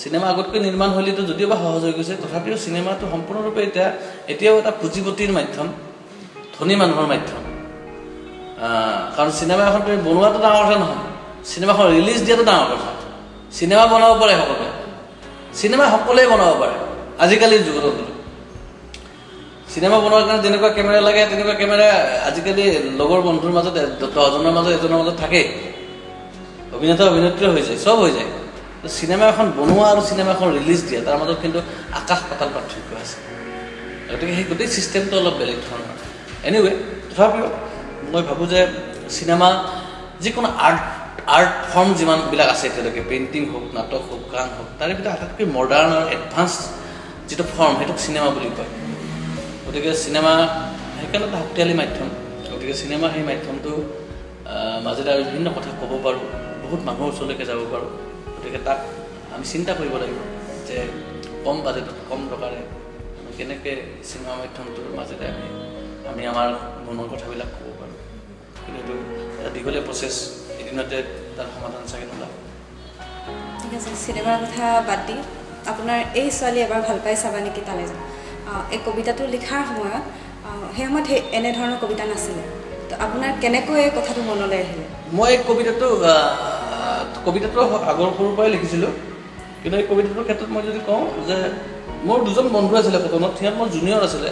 চিনেমা আগতকৈ নিৰ্মাণ হলিটো যদিওবা সহজ হৈ গৈছে তথাপিও চিনেমাটো সম্পূৰ্ণৰূপে এতিয়াও এটা পুঁজিপতিৰ মাধ্যম ধনী মানুহৰ মাধ্যম কাৰণ চিনেমা এখন তুমি বনোৱাটো ডাঙৰ কথা নহয় চিনেমাখন ৰিলিজ দিয়াটো ডাঙৰ কথা চিনেমা বনাব পাৰে সকলোৱে চিনেমা সকলোৱে বনাব পাৰে আজিকালিৰ যুগত চিনেমা বনোৱাৰ কাৰণে যেনেকুৱা কেমেৰা লাগে তেনেকুৱা কেমেৰা আজিকালি লগৰ বন্ধুৰ মাজত 10জনৰ মাজত এজনৰ মাজত থাকে অভিনেতা অভিনেত্ৰী হৈ যায় সব হৈ যায় চিনেমা এখন বনোৱা আৰু চিনেমা এখন ৰিলিজ দিয়া তাৰ মাজত কিন্তু আকাশ পাতাল পাৰ্থক্য আছে গতিকে সেই গোটেই চিষ্টেমটো অলপ বেলেগ ধৰণৰ এনিৱে তথাপিও মই ভাবোঁ যে চিনেমা যিকোনো আৰ্ট ফৰ্ম যিমানবিলাক আছে এতিয়ালৈকে পেইণ্টিং হওক নাটক হওক গান হওক তাৰে ভিতৰত আটাইতকৈ মডাৰ্ণ আৰু এডভান্স যিটো ফৰ্ম সেইটোক চিনেমা বুলি কয় গতিকে চিনেমা সেইকাৰণে এটা শক্তিশালী মাধ্যম গতিকে চিনেমা সেই মাধ্যমটো মাজেৰে আমি বিভিন্ন কথা ক'ব পাৰোঁ বহুত মানুহৰ ওচৰলৈকে যাব পাৰোঁ গতিকে তাক আমি চিন্তা কৰিব লাগিব যে কম বাজেটত কম টকাৰে কেনেকৈ চিনেমা মাধ্যমটোৰ মাজেৰে আমি আমাৰ মনৰ কথাবিলাক ক'ব পাৰোঁ কিন্তু এইটো এটা দীঘলীয়া প্ৰচেছ এদিনতে তাৰ সমাধান চাগে নোলাব ঠিক আছে চিনেমাৰ কথা বাদ দি আপোনাৰ এই ছোৱালী এবাৰ ভাল পাই চাবা নেকি তালৈ যাম এই কবিতাটো লিখাৰ সময়ত সেই সময়ত এনেধৰণৰ কবিতা নাছিলে তো আপোনাৰ কেনেকৈ এই কথাটো মনলৈ আহিলে মই এই কবিতাটো আগৰ সৰুৰ পৰাই লিখিছিলোঁ কিন্তু এই কবিতাটোৰ ক্ষেত্ৰত মই যদি কওঁ যে মোৰ দুজন বন্ধু আছিলে কটনত সিহঁত মোৰ জুনিয়ৰ আছিলে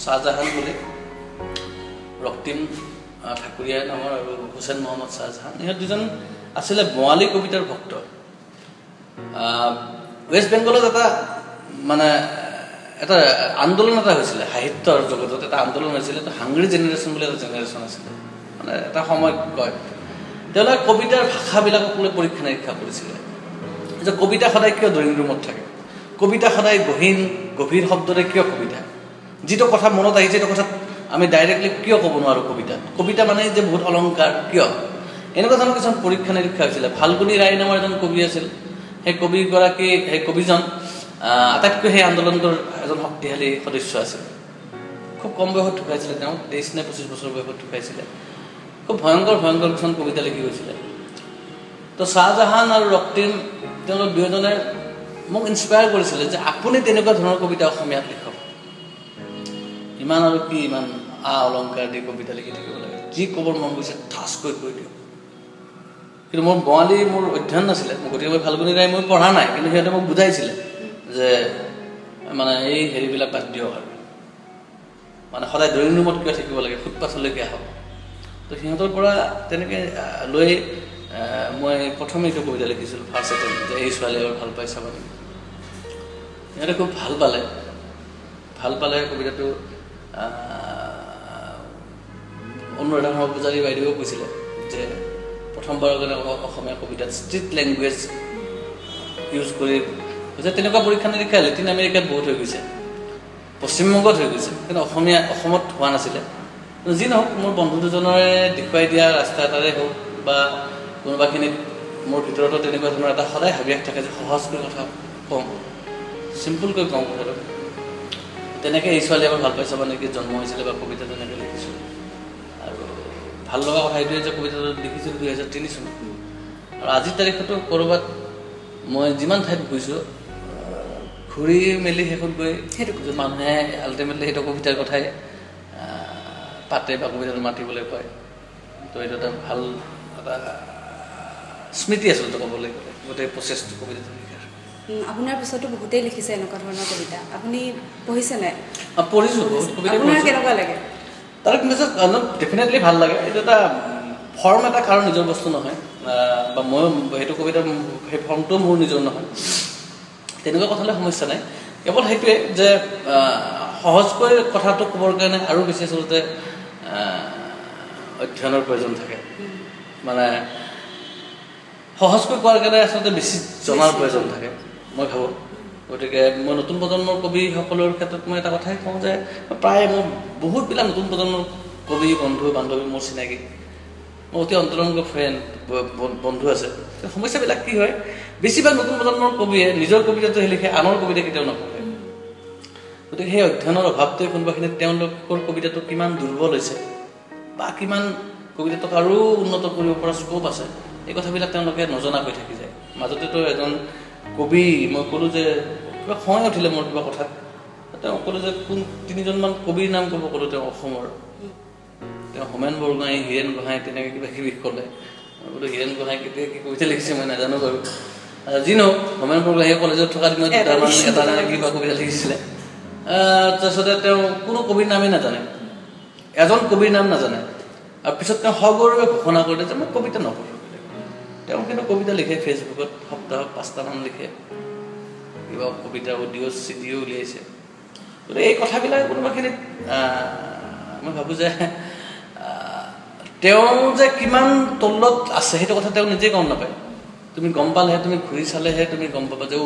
শ্বাহজাহান বুলি ৰক্তিম ঠাকুৰীয়া নামৰ আৰু হুছেইন মহম্মদ শ্বাহজাহান ইহঁত দুজন আছিলে বঙালী কবিতাৰ ভক্ত ৱেষ্ট বেংগলত এটা মানে এটা আন্দোলন এটা হৈছিলে সাহিত্যৰ জগতত এটা আন্দোলন হৈছিলে এটা হাংৰি জেনেৰেশ্যন বুলি এটা জেনেৰেশ্যন আছিলে মানে এটা সময় কয় তেওঁলোকে কবিতাৰ ভাষাবিলাকক লৈ পৰীক্ষা নিৰীক্ষা কৰিছিলে যে কবিতা সদায় কিয় ড্ৰয়িং ৰুমত থাকে কবিতা সদায় গভীৰ শব্দৰে কিয় কবিতা যিটো কথা মনত আহিছে সেইটো কথা আমি ডাইৰেক্টলি কিয় ক'ব নোৱাৰোঁ কবিতা মানে যে বহুত অলংকাৰ কিয় এনেকুৱা ধৰণৰ কিছুমান পৰীক্ষা নিৰীক্ষা হৈছিলে ফাল্গুনী ৰায় নামৰ এজন কবি আছিল সেই কবিজন আটাইতকৈ সেই আন্দোলনটোৰ এজন শক্তিশালী সদস্য আছিল খুব কম বয়সত ঢুকাইছিলে তেওঁ 23 নে 25 বছৰ বয়সত ঢুকাইছিলে খুব ভয়ংকৰ কিছুমান কবিতা লিখি গৈছিলে তো শ্বাহজাহান আৰু ৰক্তিম তেওঁলোক দুয়োজনে মোক ইনস্পায়াৰ কৰিছিলে যে আপুনি তেনেকুৱা ধৰণৰ কবিতা অসমীয়াত লিখক ইমান আৰু কি ইমান অলংকাৰ দি কবিতা লিখি থাকিব লাগে যি ক'বৰ মন গৈছে ঠাচকৈ কৈ দিয়ক কিন্তু মোৰ বঙালী মোৰ অধ্যয়ন নাছিলে গতিকে মই ফাল্গুনী ৰায় মই পঢ়া নাই কিন্তু সিহঁতে মোক বুজাইছিলে যে মানে এই হেৰিবিলাক বাদ দিয়ক আৰু মানে সদায় ড্ৰয়িং ৰুমত কিয় থাকিব লাগে ফুটপাথলৈকে আহক তো সিহঁতৰ পৰা তেনেকৈ লৈ মই প্ৰথমে এইটো কবিতা লিখিছিলোঁ ফাৰ্ষ্ট এটেম্প যে এই ছোৱালী আৰু ভাল পাই চাব নেকি সিহঁতে খুব ভাল পালে কবিতাটো অনুৰাধা শৰ্মা পূজাৰী বাইদেৱেও কৈছিলে যে প্ৰথমবাৰৰ কাৰণে অসমীয়া কবিতাত ষ্ট্ৰীট লেংগুৱেজ ইউজ কৰি যে তেনেকুৱা পৰীক্ষা নিৰীক্ষা লেটিন আমেৰিকাত বহুত হৈ গৈছে পশ্চিমবংগত হৈ গৈছে কিন্তু অসমত হোৱা নাছিলে যি নহওক মোৰ বন্ধু দুজনৰে দেখুৱাই দিয়া ৰাস্তা এটাৰে হওক বা কোনোবাখিনিত মোৰ ভিতৰতো তেনেকুৱা ধৰণৰ এটা সদায় হাবিয়াস থাকে যে সহজকৈ কথা কওঁ চিম্পুলকৈ কওঁ কথাটো তেনেকৈ এই ছোৱালী এবাৰ ভাল পাই চাবা নেকি জন্ম হৈছিলে বা কবিতা তেনেকৈ লিখিছোঁ আৰু ভাল লগা কথা এইটোৱে যে কবিতাটো লিখিছিলোঁ 2003 চনত আৰু আজিৰ তাৰিখতো ক'ৰবাত মই যিমান ঠাইত গৈছোঁ ঘূৰি মেলি শেষত গৈ মানুহে আল্টিমেটলি সেইটো কবিতাৰ কথাই পাতে বা কবিতাটো মাতিবলৈ কয় তো এইটো এটা ভাল এটা স্মৃতি আচলতে ক'বলৈ গ'লে গোটেই প্ৰচেছটো কবিতাটো লিখাৰ আপোনাৰ পিছতো বহুতেই লিখিছে এনেকুৱা ধৰণৰ কবিতা আপুনি পঢ়িছে নাই পঢ়িছোঁ বহুত কবিতা আপোনাৰ কেনেকুৱা লাগে তাৰ কিন্তু ডেফিনেটলি ভাল লাগে এইটো এটা ফৰ্ম এটা কাৰো নিজৰ বস্তু নহয় বা মই সেইটো কবিতা সেই ফৰ্মটো মোৰ নিজৰ নহয় তেনেকুৱা কথালৈ সমস্যা নাই কেৱল সেইটোৱে যে সহজকৈ কথাটো ক'বৰ কাৰণে আৰু বেছি আচলতে অধ্যয়নৰ প্ৰয়োজন থাকে মানে সহজকৈ কোৱাৰ কাৰণে আচলতে বেছি জনাৰ প্ৰয়োজন থাকে মই ভাবোঁ গতিকে মই নতুন প্ৰজন্মৰ কবিসকলৰ ক্ষেত্ৰত মই এটা কথাই কওঁ যে প্ৰায় মোৰ বহুতবিলাক নতুন প্ৰজন্মৰ কবি বন্ধু বান্ধৱী মোৰ চিনাকি মোৰ অতি অন্তৰংগ ফ্ৰেণ্ড বন্ধু আছে সমস্যাবিলাক কি হয় বেছিভাগ নতুন প্ৰজন্মৰ কবিয়ে নিজৰ কবিতাটোহে লিখে আনৰ কবিতা কেতিয়াও নপঢ়ে গতিকে সেই অধ্যয়নৰ অভাৱটোৱে কোনোবাখিনিত তেওঁলোকৰ কবিতাটো কিমান দুৰ্বল হৈছে বা কিমান কবিতাটোক আৰু উন্নত কৰিব পৰা স্কোপ আছে এই কথাবিলাক তেওঁলোকে নজনাকৈ থাকি যায় মাজতেতো এজন কবি মই ক'লোঁ যে কিবা খং উঠিলে মোৰ কিবা কথাত তেওঁ ক'লোঁ যে কোন তিনিজনমান কবিৰ নাম ক'ব ক'লোঁ তেওঁ অসমৰ তেওঁ হোমেন বৰগোহাঁই হীৰেণ গোহাঁই তেনেকৈ কিবা কিবি ক'লে মই বোলো হীৰেণ গোহাঁই কেতিয়া কি কবিতা লিখিছে মই নাজানো বাৰু যি নহওক হোমেন বৰগোহাঁই কলেজত থকা দিনত এটা কিবা কবিতা লিখিছিলে তাৰপিছতে তেওঁ কোনো কবিৰ নামেই নাজানে এজন কবিৰ নাম নাজানে আৰু পিছত তেওঁ সগৌৰৱে ঘোষণা কৰিলে যে মই কবিতা নপঢ়োঁ তেওঁ কিন্তু কবিতা লিখে ফেচবুকত সপ্তাহত 5টামান লিখে কিবা কবিতা অডিঅ' চিডিঅ' উলিয়াইছে গতিকে এই কথাবিলাক কোনোবাখিনিত মই ভাবোঁ যে তেওঁ যে কিমান তলত আছে সেইটো কথা তেওঁ নিজেই গম নাপায় তুমি গম পালেহে তুমি ঘূৰি চালেহে তুমি গম পাবা যে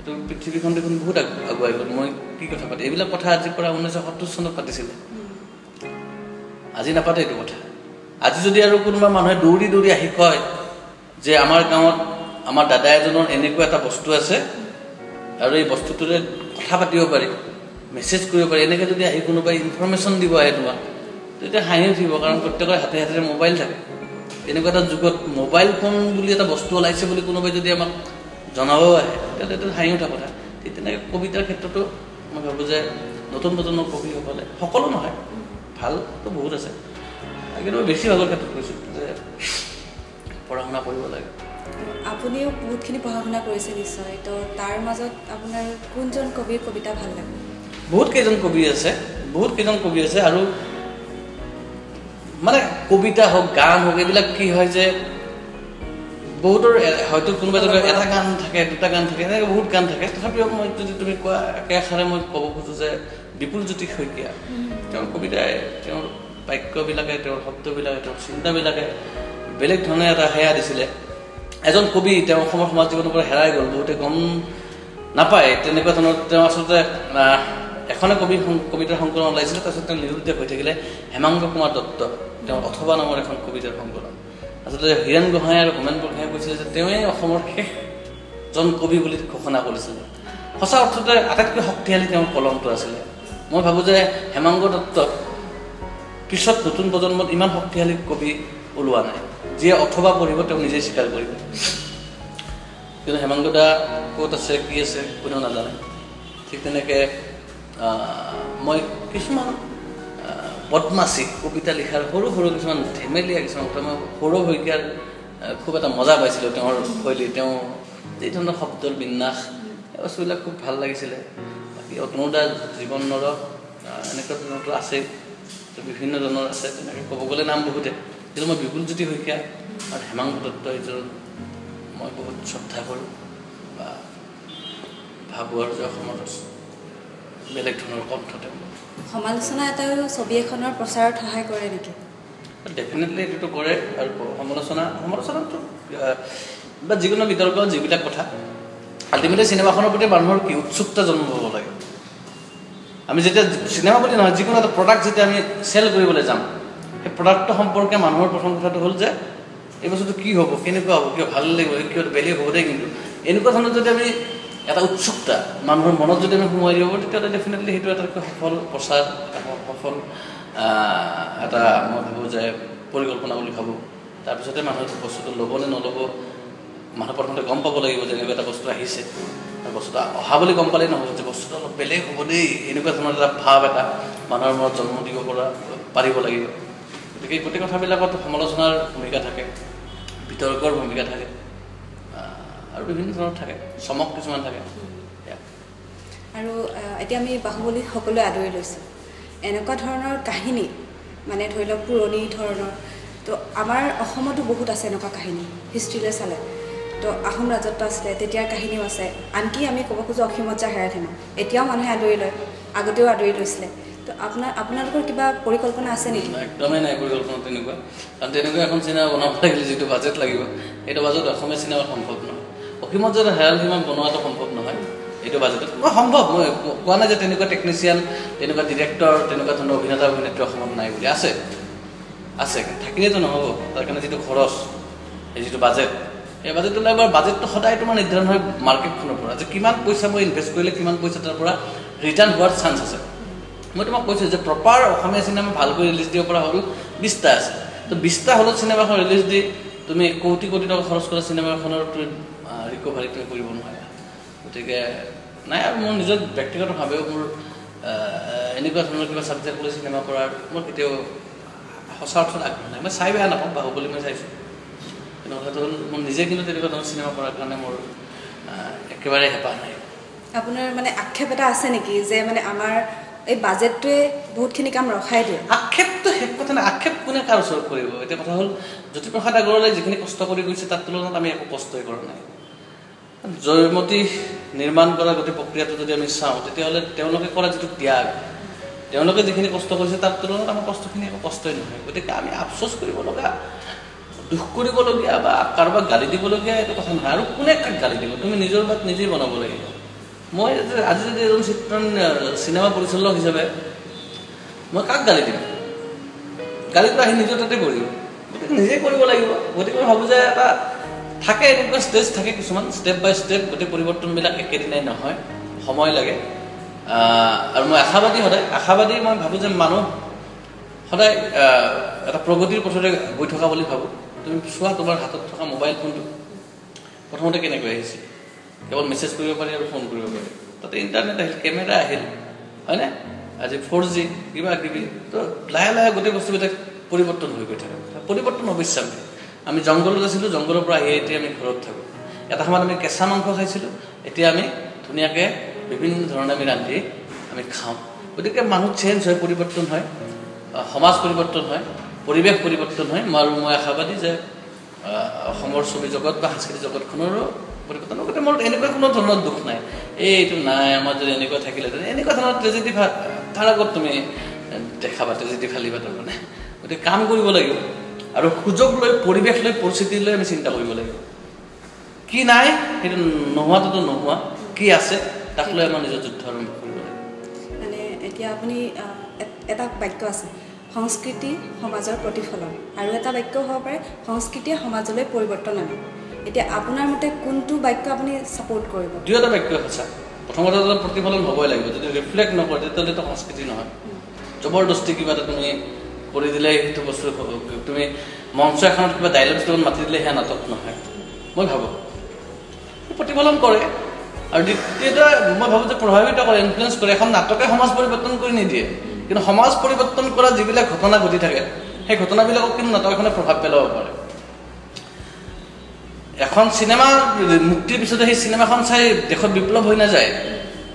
তুমি পৃথিৱীখন দেখোন বহুত আগুৱাই গ'ল মই কি কথা পাতি এইবিলাক কথা আজিৰ পৰা 1970 চনত পাতিছিলে আজি নাপাতে এইটো কথা আজি যদি আৰু কোনোবা মানুহে দৌৰি দৌৰি আহি কয় যে আমাৰ গাঁৱত আমাৰ দাদা এজনৰ এনেকুৱা এটা বস্তু আছে আৰু এই বস্তুটোৰে কথা পাতিব পাৰি মেছেজ কৰিব পাৰি এনেকৈ যদি আহি কোনোবাই ইনফৰমেশ্যন দিব আহে তোমাক তেতিয়া হাঁহি উঠিব কাৰণ প্ৰত্যেকৰে হাতে হাতে মোবাইল থাকে এনেকুৱা এটা যুগত মোবাইল ফোন বুলি এটা বস্তু ওলাইছে বুলি কোনোবাই যদি আমাক জনাবও আহে তেতিয়া এইটো হাঁহি উঠা কথা ঠিক তেনেকৈ কবিতাৰ ক্ষেত্ৰতো মই ভাবোঁ যে নতুন প্ৰজন্মৰ কবিসকলে সকলো নহয় ভালতো বহুত আছে কিন্তু মই বেছিভাগৰ ক্ষেত্ৰত কৈছোঁ যে পঢ়া শুনা কৰিব লাগে আপুনিও বহুতখিনি পঢ়া শুনা কৰিছে নিশ্চয় তো তাৰ মাজত আপোনাৰ কোনজন কবিৰ কবিতা ভাল লাগে বহুত কেইজন কবি আছে আৰু মানে কবিতা হওক গান হওক এইবিলাক কি হয় যে বহুতৰ হয়তো কোনোবা যদি এটা গান থাকে দুটা গান থাকে এনেকৈ বহুত গান থাকে তথাপিও মই যদি তুমি কোৱা একেষাৰে মই ক'ব খোজোঁ যে বিপুলজ্যোতি শইকীয়া তেওঁৰ কবিতাই তেওঁৰ বাক্যবিলাকে তেওঁৰ শব্দবিলাকে তেওঁৰ চিন্তাবিলাকে বেলেগ ধৰণে এটা সেয়া দিছিলে এজন কবি তেওঁ অসমৰ সমাজ জীৱনৰ পৰা হেৰাই গ'ল বহুতে গম নাপায় তেনেকুৱা ধৰণৰ তেওঁ আচলতে এখনে কবিতাৰ সংকলন ওলাইছিলে তাৰপিছত তেওঁ নিৰুদ্দেশ হৈ থাকিলে হেমাংগ কুমাৰ দত্ত তেওঁৰ অথবা নামৰ এখন কবিতাৰ সংকলন আচলতে হীৰেণ গোহাঁই আৰু হোমেন বৰগোহাঁয়ে কৈছিলে যে তেওঁৱেই অসমৰ শেষজন কবি বুলি ঘোষণা কৰিছিলে সঁচা অৰ্থতে আটাইতকৈ শক্তিশালী তেওঁৰ কলমটো আছিলে মই ভাবোঁ যে হেমাংগ দত্ত পিছত নতুন প্ৰজন্মত ইমান শক্তিশালী কবি ওলোৱা নাই যিয়ে অথবা পঢ়িব তেওঁ নিজেই স্বীকাৰ কৰিব কিন্তু হেমাংগদা ক'ত আছে কি আছে কোনেও নাজানে ঠিক তেনেকৈ মই কিছুমান বদমাচি কবিতা লিখাৰ সৰু সৰু কিছুমান ধেমেলীয়া কিছুমান কথা মই সৌৰভ শইকীয়াৰ খুব এটা মজা পাইছিলোঁ তেওঁৰ শৈলী তেওঁ যি ধৰণৰ শব্দৰ বিন্যাস এই বস্তুবিলাক খুব ভাল লাগিছিলে বাকী অতনুদা জীৱন নৰ এনেকুৱা ধৰণৰতো আছেই বিভিন্ন ধৰণৰ আছে তেনেকৈ ক'ব গ'লে নাম বহুতে কিন্তু মই বিপুলজ্যোতি শইকীয়া আৰু হেমাংগ দত্ত এইজন মই বহুত শ্ৰদ্ধা কৰোঁ বা ভাবোঁ আৰু যে অসমৰ বেলেগ ধৰণৰ কণ্ঠ তেওঁ সমালোচনা এটাও ছবি এখনৰ প্ৰচাৰত সহায় কৰে নেকি ডেফিনেটলি এইটোতো কৰে আৰু সমালোচনাটো বা যিকোনো বিতৰ্ক যিবিলাক কথা আল্টিমেটলি চিনেমাখনৰ প্ৰতি মানুহৰ কি উৎসুকতা জন্ম হ'ব লাগে আমি যেতিয়া চিনেমা বুলি নহয় যিকোনো এটা প্ৰডাক্ট যেতিয়া আমি চেল কৰিবলৈ যাম সেই প্ৰডাক্টটো সম্পৰ্কে মানুহৰ প্ৰথম কথাটো হ'ল যে এই বস্তুটো কি হ'ব কেনেকুৱা হ'ব কিয় ভাল লাগিব কিয় বেলেগ হ'ব দেই কিন্তু এনেকুৱা ধৰণৰ যদি আমি এটা উৎসুকতা মানুহৰ মনত যদি আমি সোমোৱাই দিব পাৰোঁ তেতিয়াহ'লে ডেফিনেটলি সেইটো এটাতকৈ সফল প্ৰচাৰ এটা সফল এটা মই ভাবোঁ যে পৰিকল্পনা বুলি ভাবোঁ তাৰপিছতে মানুহে বস্তুটো ল'ব নে নল'ব মানুহ প্ৰথমতে গম পাব লাগিব যে এনেকুৱা এটা বস্তু আহিছে আৰু বস্তুটো অহা বুলি গম পালেই নহ'ব যে বস্তুটো অলপ বেলেগ হ'ব দেই এনেকুৱা ধৰণৰ এটা ভাৱ এটা মানুহৰ মনত জন্ম দিব পাৰিব লাগিব গতিকে গোটেই কথাবিলাকত সমালোচনাৰ ভূমিকা থাকে বিতৰ্কৰ ভূমিকা থাকে আৰু বিভিন্ন ধৰণৰ থাকে চমক কিছুমান থাকে আৰু এতিয়া আমি বাহুবলী সকলোৱে আদৰি লৈছোঁ এনেকুৱা ধৰণৰ কাহিনী মানে ধৰি লওক পুৰণি ধৰণৰ তো আমাৰ অসমতো বহুত আছে এনেকুৱা কাহিনী হিষ্ট্ৰীলৈ চালে তো আহোম ৰাজত্ব আছিলে তেতিয়াৰ কাহিনীও আছে আনকি আমি ক'ব খোজোঁ অসীমত যাৰ হেৰাল সীমা এতিয়াও মানুহে আদৰি লয় আগতেও আদৰি লৈছিলে তো আপোনালোকৰ কিবা পৰিকল্পনা আছে নেকি একদমেই নাই পৰিকল্পনা তেনেকুৱা কাৰণ তেনেকুৱা এখন চিনেমা বনাব লাগিলে যিটো বাজেট লাগিব সেইটো বাজেট অসমীয়া চিনেমা সম্ভৱ নহয় অসীমত যাৰ হেৰাল সীমা বনোৱাটো সম্ভৱ নহয় এইটো বাজেটত সম্ভৱ মই কোৱা নাই যে তেনেকুৱা টেকনিচিয়ান তেনেকুৱা ডিৰেক্টৰ তেনেকুৱা ধৰণৰ অভিনেতা অভিনেত্ৰী অসমত নাই বুলি আছে থাকিলেতো নহ'ব তাৰ কাৰণে যিটো খৰচ এই যিটো বাজেট এই বাজেটটো এবাৰ বাজেটটো সদায় তোমাৰ নিৰ্ধাৰণ হয় মাৰ্কেটখনৰ পৰা যে কিমান পইচা মই ইনভেষ্ট কৰিলে কিমান পইচা তাৰ পৰা ৰিটাৰ্ণ হোৱাৰ চান্স আছে মই তোমাক কৈছোঁ যে প্ৰপাৰ অসমীয়া চিনেমা ভালকৈ ৰিলিজ দিব পৰা হ'ল 20টা আছে তো 20টা হলত চিনেমাখন ৰিলিজ দি তুমি কোটি কোটি টকা খৰচ কৰা চিনেমাখনৰ ৰিকভাৰী তুমি কৰিব নোৱাৰা গতিকে নাই আৰু মোৰ নিজৰ ব্যক্তিগতভাৱেও মোৰ এনেকুৱা ধৰণৰ কিবা ছাবজেক্ট লৈ চিনেমা কৰাৰ মোৰ কেতিয়াও সঁচা অৰ্থত আগ্ৰহ নাই মই চাই বেয়া নাপাওঁ বাহুবলী মই চাইছোঁ কিন্তু কথাটো হ'ল মোৰ নিজে কিন্তু তেনেকুৱা ধৰণৰ চিনেমা কৰাৰ কাৰণে মোৰ একেবাৰে হেঁপাহ নাই আপোনাৰ মানে আক্ষেপ এটা আছে নেকি যে মানে আমাৰ এই বাজেটটোৱে বহুতখিনি কাম ৰখাই দিয়ে আক্ষেপটো শেষ কথা নাই আক্ষেপ কোনে কাৰ ওচৰত কৰিব এতিয়া কথা হ'ল জ্যোতিপ্ৰসাদ আগৰৱালাই যিখিনি কষ্ট কৰি গৈছে তাৰ তুলনাত আমি একো কষ্টই কৰা নাই জয়মতী নিৰ্মাণ কৰা গোটেই প্ৰক্ৰিয়াটো যদি আমি চাওঁ তেতিয়াহ'লে তেওঁলোকে কৰা যিটো ত্যাগ তেওঁলোকে যিখিনি কষ্ট কৰিছে তাৰ তুলনাত আমাৰ কষ্টখিনি একো কষ্টই নহয় গতিকে আমি আফচোচ কৰিব লগা দুখ কৰিবলগীয়া বা কাৰোবাক গালি দিবলগীয়া এইটো কথা নহয় আৰু কোনে কাক গালি দিব তুমি নিজৰ বাট নিজেই বনাব লাগিব মই আজি যদি এজন চিনেমা পৰিচালক হিচাপে মই কাক গালি দিম গালিটো আহি নিজৰ তাতে পৰিব গতিকে নিজেই কৰিব লাগিব গতিকে মই ভাবোঁ যে এটা থাকে এনেকুৱা ষ্টেজ থাকে কিছুমান ষ্টেপ বাই ষ্টেপ গোটেই পৰিৱৰ্তনবিলাক একেদিনাই নহয় সময় লাগে আৰু মই আশাবাদী মই ভাবোঁ যে মানুহ সদায় এটা প্ৰগতিৰ পথতে গৈ থকা বুলি ভাবোঁ তুমি চোৱা তোমাৰ হাতত থকা মোবাইল ফোনটো প্ৰথমতে কেনেকৈ আহিছিল কেৱল মেছেজ কৰিব পাৰি আৰু ফোন কৰিব পাৰি তাতে ইণ্টাৰনেট আহিল কেমেৰা আহিল হয়নে আজি 4G কিবা কিবি তো লাহে লাহে গোটেই বস্তুবিলাক পৰিৱৰ্তন হৈ গৈ থাকে পৰিৱৰ্তন অৱশ্যে আমি জংঘলত আছিলোঁ জংঘলৰ পৰা আহি এতিয়া আমি ঘৰত থাকোঁ এটা সময়ত আমি কেঁচা মাংস খাইছিলোঁ এতিয়া আমি ধুনীয়াকৈ বিভিন্ন ধৰণে আমি ৰান্ধি আমি খাওঁ গতিকে মানুহ চেঞ্জ হয় পৰিৱৰ্তন হয় সমাজ পৰিৱৰ্তন হয় পৰিৱেশ পৰিৱৰ্তন হয় আৰু মই আশাবাদী যে অসমৰ ছবি জগত বা সাংস্কৃতিক জগতখনৰো পৰিৱৰ্তন গতিকে মোৰ এনেকুৱা কোনো ধৰণৰ দুখ নাই এইটো নাই আমাৰ যদি এনেকুৱা থাকিলেহেঁতেন এনেকুৱা ধৰণৰ ট্ৰেজেডি তাৰ আগত তুমি দেখাবা ট্ৰেজেডি ফালিবা তাৰমানে গতিকে কাম কৰিব লাগিব আৰু সুযোগ লৈ পৰিৱেশ লৈ পৰিস্থিতি লৈ আমি চিন্তা কৰিব লাগিব কি নাই সেইটো নোহোৱাটোতো নোহোৱা কি আছে তাক লৈ আমাৰ নিজৰ যুদ্ধ আৰম্ভ কৰিব লাগিব মানে এতিয়া আপুনি এটা বাক্য আছে সংস্কৃতি সমাজৰ প্ৰতিফলন আৰু এটা বাক্য হ'ব পাৰে সংস্কৃতিয়ে সমাজলৈ পৰিৱৰ্তন আনে এতিয়া আপোনাৰ মতে কোনটো বাক্য আপুনি ছাপোৰ্ট কৰিব দুয়োটা বাক্য সঁচা প্ৰথমতে প্ৰতিফলন হ'বই লাগিব যদি ৰিফ্লেক্ট নকৰে তেতিয়াহ'লেতো সংস্কৃতি নহয় জবৰদস্তি কিবা এটা তুমি কৰি দিলে সেইটো বস্তু তুমি মঞ্চ এখনত কিবা ডাইলগ ষ্টেপত মাতি দিলে সেয়া নাটক নহয় মই ভাবোঁ প্ৰতিফলন কৰে আৰু দ্বিতীয়তে মই ভাবোঁ যে প্ৰভাৱিত কৰে ইনফ্লুৱেঞ্চ কৰে এখন নাটকে সমাজ পৰিৱৰ্তন কৰি নিদিয়ে কিন্তু সমাজ পৰিৱৰ্তন কৰা যিবিলাক ঘটনা ঘটি থাকে সেই ঘটনাবিলাকক কিন্তু নাটক এখনে প্ৰভাৱ পেলাব পাৰে এখন চিনেমা মুক্তিৰ পিছতে সেই চিনেমাখন চাই দেশত বিপ্লৱ হৈ নাযায়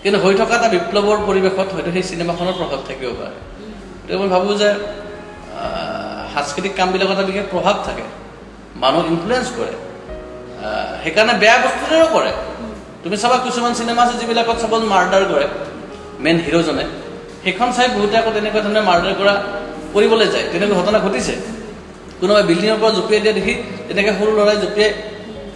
কিন্তু হৈ থকা এটা বিপ্লৱৰ পৰিৱেশত হয়তো সেই চিনেমাখনৰ প্ৰভাৱ থাকিব পাৰে গতিকে মই ভাবোঁ যে সাংস্কৃতিক কামবিলাকত এটা বিশেষ প্ৰভাৱ থাকে মানুহক ইনফ্লুৱেঞ্চ কৰে সেইকাৰণে বেয়া বস্তুটোও কৰে তুমি চাবা কিছুমান চিনেমা আছে যিবিলাকত চাপ'জ মাৰ্ডাৰ কৰে মেইন হিৰোজনে সেইখন চাই বহুতে আকৌ তেনেকুৱা ধৰণে মাৰ্ডাৰ কৰা কৰিবলৈ যায় তেনেকুৱা ঘটনা ঘটিছে কোনোবাই বিল্ডিঙৰ পৰা জঁপিয়াই দিয়া দেখি তেনেকৈ সৰু ল'ৰাই জঁপিয়াই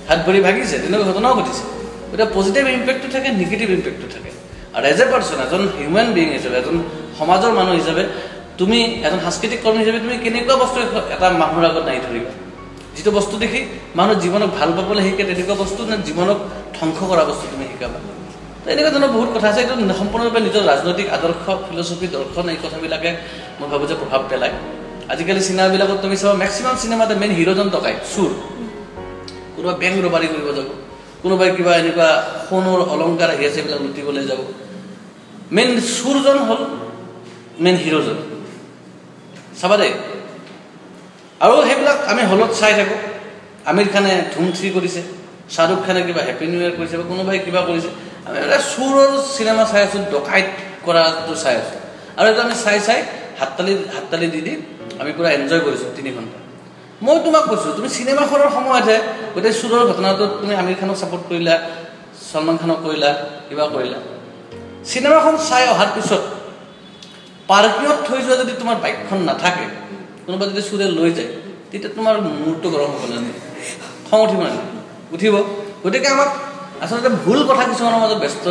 হাত ভৰি ভাগিছে তেনেকুৱা ঘটনাও ঘটিছে গতিকে পজিটিভ ইম্পেক্টটো থাকে নিগেটিভ ইম্পেক্টটো থাকে আৰু এজ এ পাৰ্চন এজন হিউমেন বিং হিচাপে এজন সমাজৰ মানুহ হিচাপে তুমি এজন সাংস্কৃতিক কৰ্মী হিচাপে তুমি কেনেকুৱা বস্তু এটা মানুহৰ আগত নাই ধৰিবা যিটো বস্তু দেখি মানুহ জীৱনক ভাল পাবলৈ শিকে তেনেকুৱা বস্তু নে জীৱনক ধ্বংস কৰা বস্তু তুমি শিকাবা তো এনেকুৱা ধৰণৰ বহুত কথা আছে এইটো সম্পূৰ্ণৰূপে নিজৰ ৰাজনৈতিক আদৰ্শ ফিলচফি দৰ্শন এই কথাবিলাকে মই ভাবোঁ যে প্ৰভাৱ পেলায় আজিকালি চিনেমাবিলাকত তুমি চাবা মেক্সিমাম চিনেমাতে মেইন হিৰোজন টকাই চুৰ কোনো কোনোবা বেংক ৰবাৰী কৰিব যাব কোনোবাই কিবা এনেকুৱা সোণৰ অলংকাৰ আহি আছে এইবিলাক লুটিবলৈ যাব মেইন চুৰজন হ'ল মেইন হিৰোজন চাবা দেই আৰু সেইবিলাক আমি হলত চাই থাকোঁ আমিৰ খানে ধুম-থ্ৰী কৰিছে শ্বাহৰুখ খানে কিবা হেপী নিউ ইয়েৰ কৰিছে বা কোনোবাই কিবা কৰিছে আমি এটা চুৰৰ চিনেমা চাই আছোঁ ডকাইত কৰাটো চাই আছোঁ আৰু এইটো আমি চাই হাততালি দি আমি পুৰা এনজয় কৰিছোঁ 3 ঘণ্টা মই তোমাক কৈছোঁ তুমি চিনেমাখনৰ সময়তহে গোটেই চুৰৰ ঘটনাটোত তুমি আমিৰ খানক ছাপোৰ্ট কৰিলা সলমান খানক কৰিলা কিবা কৰিলা চিনেমাখন চাই অহাৰ পিছত পাৰ্কিঙত থৈ যোৱা যদি তোমাৰ বাইকখন নাথাকে কোনোবা যদি চুৰে লৈ যায় তেতিয়া তোমাৰ মূৰটো গৰম হ'ব নালাগে খং উঠিব নালাগে উঠিব গতিকে আমাক আচলতে ভুল কথা কিছুমানৰ মাজত ব্যস্ত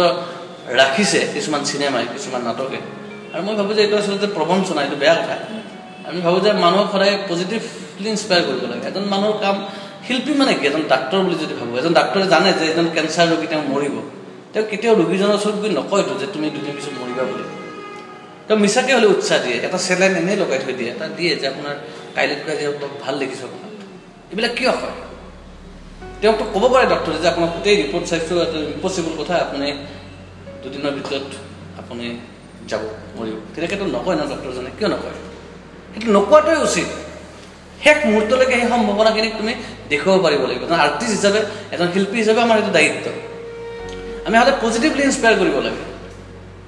ৰাখিছে কিছুমান চিনেমাই কিছুমান নাটকে আৰু মই ভাবোঁ যে এইটো আচলতে প্ৰবঞ্চনা এইটো বেয়া কথা আমি ভাবোঁ যে মানুহক সদায় পজিটিভলি ইনস্পায়াৰ কৰিব লাগে এজন মানুহৰ কাম শিল্পী মানে কি এজন ডাক্তৰ বুলি যদি ভাবোঁ এজন ডাক্তৰে জানে যে এজন কেঞ্চাৰ ৰোগী তেওঁ মৰিব তেওঁ কেতিয়াও ৰোগীজনৰ ওচৰত গৈ নকয়তো যে তুমি 2 দিন পিছত মৰিবা বুলি তেওঁ মিছাকৈ হ'লে উৎসাহ দিয়ে এটা চেলাইন এনেই লগাই থৈ দিয়ে এটা দিয়ে যে আপোনাৰ কাইলৈতকৈ আজি অলপ ভাল দেখিছোঁ আপোনাক এইবিলাক কিয় হয় তেওঁকতো ক'ব পাৰে ডক্টৰে যে আপোনাক গোটেই ৰিপৰ্ট চাইছোঁ এটা ইম্পচিবল কথা আপুনি 2 দিনৰ ভিতৰত আপুনি যাব মৰিব তেনেকৈতো নকয় ন ডক্টৰজনে কিয় নকয় সেইটো নোকোৱাটোৱে উচিত শেষ মুহূৰ্তলৈকে সেই সম্ভাৱনাখিনিক তুমি দেখুৱাব পাৰিব লাগিব এজন আৰ্টিষ্ট হিচাপে এজন শিল্পী হিচাপে আমাৰ এইটো দায়িত্ব আমি সদায় পজিটিভলি ইনস্পায়াৰ কৰিব লাগে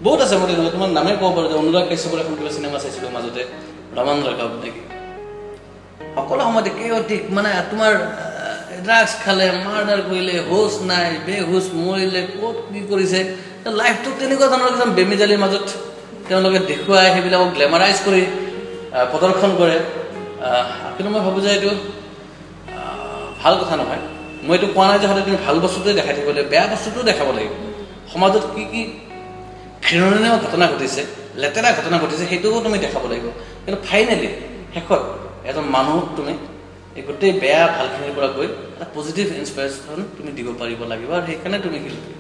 বহুত আছে মই তোমাৰ নামে ক'ব পাৰোঁ যে অনুৰাগ কাশ্যপৰ এখন কিবা চিনেমা চাইছিলোঁ মাজতে ৰমান ৰাঘৱ নেকি সকলো সময়তে কেঅটিক মানে তোমাৰ ড্ৰাগছ খালে মাৰ্ডাৰ কৰিলে হোচ নাই বেহুচ মৰিলে ক'ত কি কৰিছে লাইফটো তেনেকুৱা ধৰণৰ কিছুমান বেমিজালিৰ মাজত তেওঁলোকে দেখুৱাই সেইবিলাকক গ্লেমাৰাইজ কৰি প্ৰদৰ্শন কৰে কিন্তু মই ভাবোঁ যে এইটো ভাল কথা নহয় মই এইটো কোৱা নাই যে সদায় তুমি ভাল বস্তুটোৱে দেখাই থাকিব লাগিব বেয়া বস্তুটোও দেখাব লাগিব সমাজত কি কি ঘৃণনীয় ঘটনা ঘটিছে লেতেৰা ঘটনা ঘটিছে সেইটোও তুমি দেখাব লাগিব কিন্তু ফাইনেলি শেষত এজন মানুহক তুমি এই গোটেই বেয়া ভালখিনিৰ পৰা গৈ এটা পজিটিভ ইনস্পাইৰেশ্যন তুমি দিব পাৰিব লাগিব আৰু সেইকাৰণে তুমি শিল্পী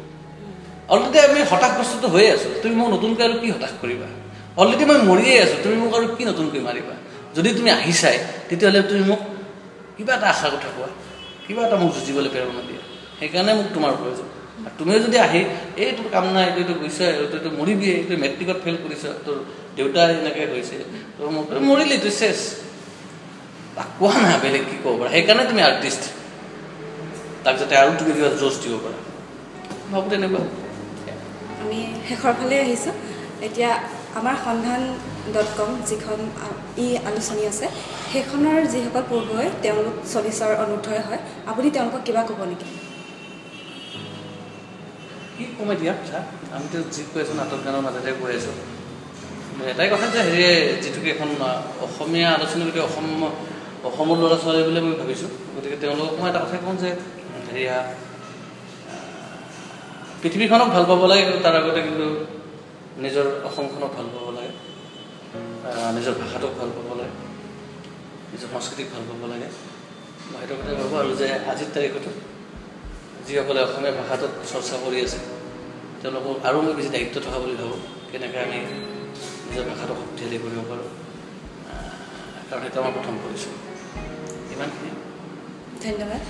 অলৰেডি আমি হতাশগ্ৰস্তটো হৈয়ে আছোঁ তুমি মোক নতুনকৈ আৰু কি হতাশ কৰিবা অলৰেডি মই মৰিয়ে আছোঁ তুমি মোক আৰু কি নতুনকৈ মাৰিবা যদি তুমি আহিছাই তেতিয়াহ'লে তুমি মোক কিবা এটা আশাৰ কথা কোৱা কিবা এটা মোক যুঁজিবলৈ প্ৰেৰণা দিয়া সেইকাৰণে মোক তোমাৰ প্ৰয়োজন আৰু তুমিও যদি আহি এই তোৰ কাম নাই এইটো গৈছে এইটো মৰিবিয়ে এইটো মেট্ৰিকত ফেইল কৰিছ তোৰ দেউতা এনেকৈ হৈছে তোৰ মোক মৰিলি তুই চেছ তাক কোৱা নাই বেলেগ কি ক'ব পাৰা সেইকাৰণে তুমি আৰ্টিষ্ট তাক যাতে আৰু তুমি কিবা জোচ দিব পাৰা ভাবোঁ তেনেকুৱা আমি শেষৰ ফালে আহিছোঁ এতিয়া আমাৰ সন্ধান.com যিখন আলোচনী আছে সেইখনৰ যিসকল পঢ়ুৱৈ তেওঁলোক 40ৰ অনুৰ্ধই হয় আপুনি তেওঁলোকক কিবা ক'ব নেকি কি ক'ম এতিয়া আমিতো যি কৈ আছোঁ নাটক গানৰ মাজতে কৈ আছোঁ এটাই কথা যে হেৰি যিটোকে এখন অসমীয়া আলোচনী গতিকে অসমৰ ল'ৰা ছোৱালী বুলি মই ভাবিছোঁ গতিকে তেওঁলোকক মই এটা কথা কওঁ যে হেৰিয়া পৃথিৱীখনক ভাল পাব লাগে কিন্তু তাৰ আগতে কিন্তু নিজৰ অসমখনক ভাল পাব লাগে নিজৰ ভাষাটোক ভাল পাব লাগে নিজৰ সংস্কৃতিক ভাল পাব লাগে মই সেইটো কথাই ভাবোঁ আৰু যে আজিৰ তাৰিখতো যিসকলে অসমীয়া ভাষাটোত চৰ্চা কৰি আছে তেওঁলোকক আৰু মই বেছি দায়িত্ব থকা বুলি ভাবোঁ কেনেকৈ আমি নিজৰ ভাষাটো শক্তিশালী কৰিব পাৰোঁ কাৰণ সেইটো আমাৰ প্ৰথম পৰিচয় ইমানখিনি ধন্যবাদ